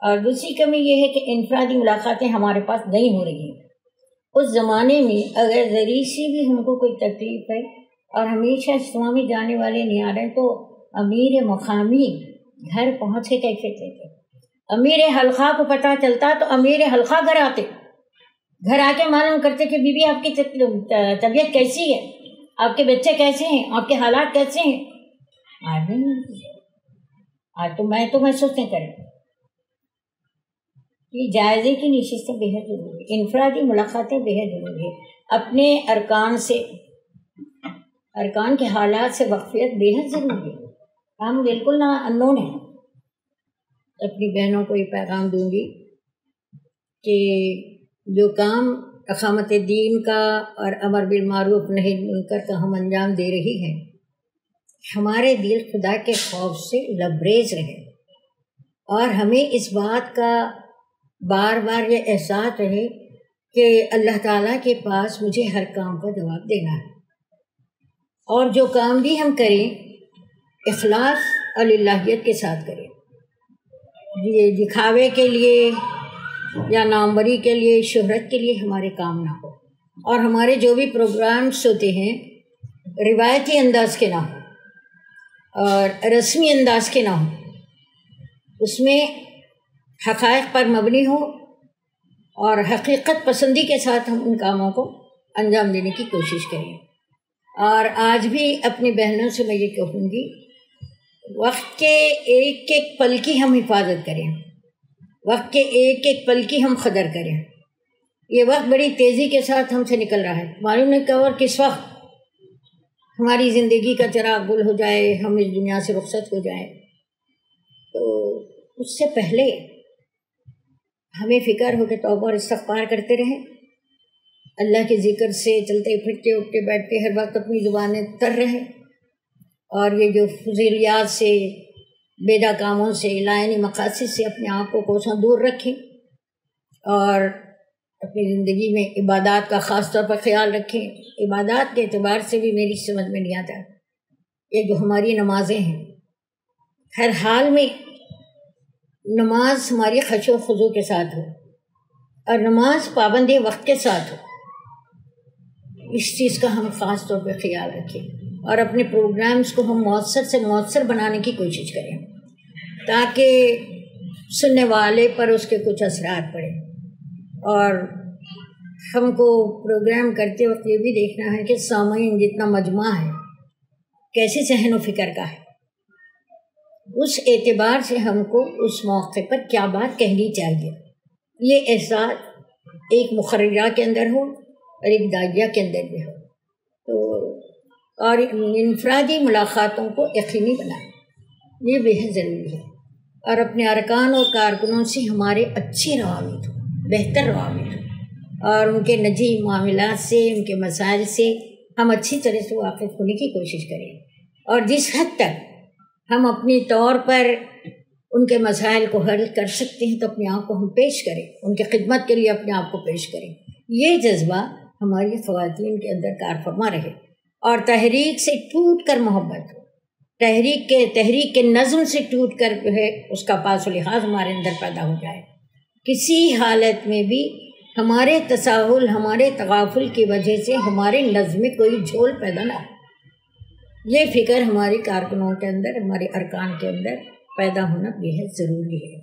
Speaker 1: اور دوسری کمی یہ ہے کہ انفرادی ملاقاتیں ہمارے پاس نہیں ہو رہی ہیں. اس زمانے میں اگر ذریعے سے بھی ہم کو کوئی تکلیف ہے اور ہمیشہ اجتماع میں جانے والے نہیں آ رہے ہیں, تو امیر مقامی گھر پہنچ کے کیفیت لیتے. امیر حلقہ کو پتہ چلتا تو امیر حلقہ گھر آتے, گھر آ کے معلوم کرتے کہ بی بی آپ کی طبیعت کیسی ہے, آپ کے بچے کیسے ہیں, آپ کے حالات کیسے ہیں. آج نہیں, آج تو میں محسوس نہیں کریں. یہ جائزے کی نشستیں بےحد ضروری ہے, انفرادی ملاقاتیں بےحد ضروری ہے. اپنے ارکان کے حالات سے واقفیت بےحد ضروری ہے. ہم بالکل نہ انون ہیں. اپنی بہنوں کو یہ پیغام دوں گی کہ جو کام اقامت دین کا اور امر بالمعروف نہی منکر کا ہم انجام دے رہی ہیں, ہمارے دل خدا کے خوف سے لبریز رہے, اور ہمیں اس بات کا بار بار یہ احساس رہے کہ اللہ تعالیٰ کے پاس مجھے ہر کام کا جواب دینا ہے، اور جو کام بھی ہم کریں اخلاص اور للہیت کے ساتھ کریں، یہ دکھاوے کے لیے یا ناموری کے لیے، شہرت کے لیے ہمارے کام نہ ہو، اور ہمارے جو بھی پروگرامس ہوتے ہیں روایتی انداز کے نہ ہوں اور رسمی انداز کے نہ ہوں، اس میں حقائق پر مبنی ہو اور حقیقت پسندی کے ساتھ ہم ان کاموں کو انجام دینے کی کوشش کریں۔ اور آج بھی اپنی بہنوں سے میں یہ کہوں گی، وقت کے ایک ایک پل کی ہم حفاظت کریں، وقت کے ایک ایک پل کی ہم قدر کریں۔ یہ وقت بڑی تیزی کے ساتھ ہم سے نکل رہا ہے، معلوم نہیں کب اور کس وقت ہماری زندگی کا چراغ گل ہو جائے، ہم اس دنیا سے رخصت ہو جائیں۔ تو اس سے پہلے ہمیں فکر ہو کہ توبہ اور استغفار کرتے رہیں، اللہ کے ذکر سے چلتے پھرتے اٹھتے بیٹھتے ہر وقت اپنی زبانیں تر رہیں، اور یہ جو فضولیات سے، بیدہ کاموں سے، لائنی مقاصد سے اپنے آپ کو کوسوں دور رکھیں، اور اپنی زندگی میں عبادات کا خاص طور پر خیال رکھیں۔ عبادات کے اعتبار سے بھی میری سمجھ میں نہیں آتا، یہ جو ہماری نمازیں ہیں، ہر حال میں نماز ہماری خشوع و خضوع کے ساتھ ہو، اور نماز پابندی وقت کے ساتھ ہو، اس چیز کا ہم خاص طور پہ خیال رکھیں، اور اپنے پروگرامز کو ہم مؤثر سے مؤثر بنانے کی کوشش کریں تاکہ سننے والے پر اس کے کچھ اثرات پڑیں۔ اور ہم کو پروگرام کرتے وقت یہ بھی دیکھنا ہے کہ سامعین جتنا مجموعہ ہے کیسی ذہن و فکر کا ہے، اس اعتبار سے ہم کو اس موقع پر کیا بات کہنی چاہیے، یہ احساس ایک مخرجہ کے اندر ہو اور ایک داعیہ کے اندر بھی ہو۔ تو اور انفرادی ملاقاتوں کو یقینی بنائیں، یہ بہت ضروری ہے، اور اپنے ارکان اور کارکنوں سے ہمارے اچھی روابط ہو، بہتر روابط ہو، اور ان کے نجی معاملات سے، ان کے مسائل سے ہم اچھی طرح سے واقف ہونے کی کوشش کریں، اور جس حد تک ہم اپنی طور پر ان کے مسائل کو حل کر سکتے ہیں تو اپنے آپ کو ہم پیش کریں، ان کی خدمت کے لیے اپنے آپ کو پیش کریں۔ یہ جذبہ ہماری خواتین کے اندر کار فرما رہے، اور تحریک سے ٹوٹ کر محبت ہو، تحریک کے نظم سے ٹوٹ کر جو ہے اس کا پاس و لحاظ ہمارے اندر پیدا ہو جائے، کسی حالت میں بھی ہمارے تساہل، ہمارے تغافل کی وجہ سے ہمارے نظم میں کوئی جھول پیدا نہ ہو۔ یہ فکر ہماری کارکنوں کے اندر، ہمارے ارکان کے اندر پیدا ہونا بہت ضروری ہے،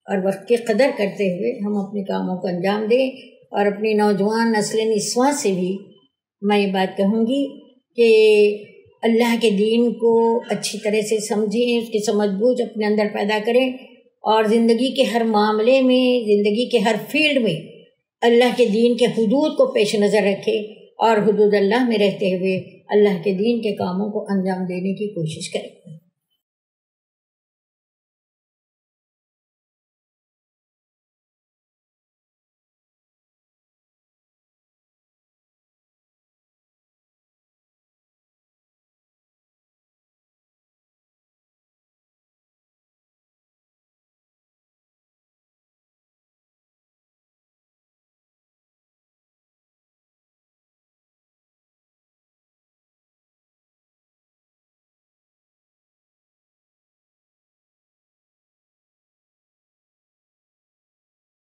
Speaker 1: اور وقت کی قدر کرتے ہوئے ہم اپنے کاموں کو انجام دیں۔ اور اپنی نوجوان نسل نسواں سے بھی میں یہ بات کہوں گی کہ اللہ کے دین کو اچھی طرح سے سمجھیں، اس کی سمجھ بوجھ اپنے اندر پیدا کریں، اور زندگی کے ہر معاملے میں، زندگی کے ہر فیلڈ میں اللہ کے دین کے حدود کو پیش نظر رکھیں، اور حدود اللہ میں رہتے ہوئے اللہ کے دین کے کاموں کو انجام دینے کی کوشش کریں۔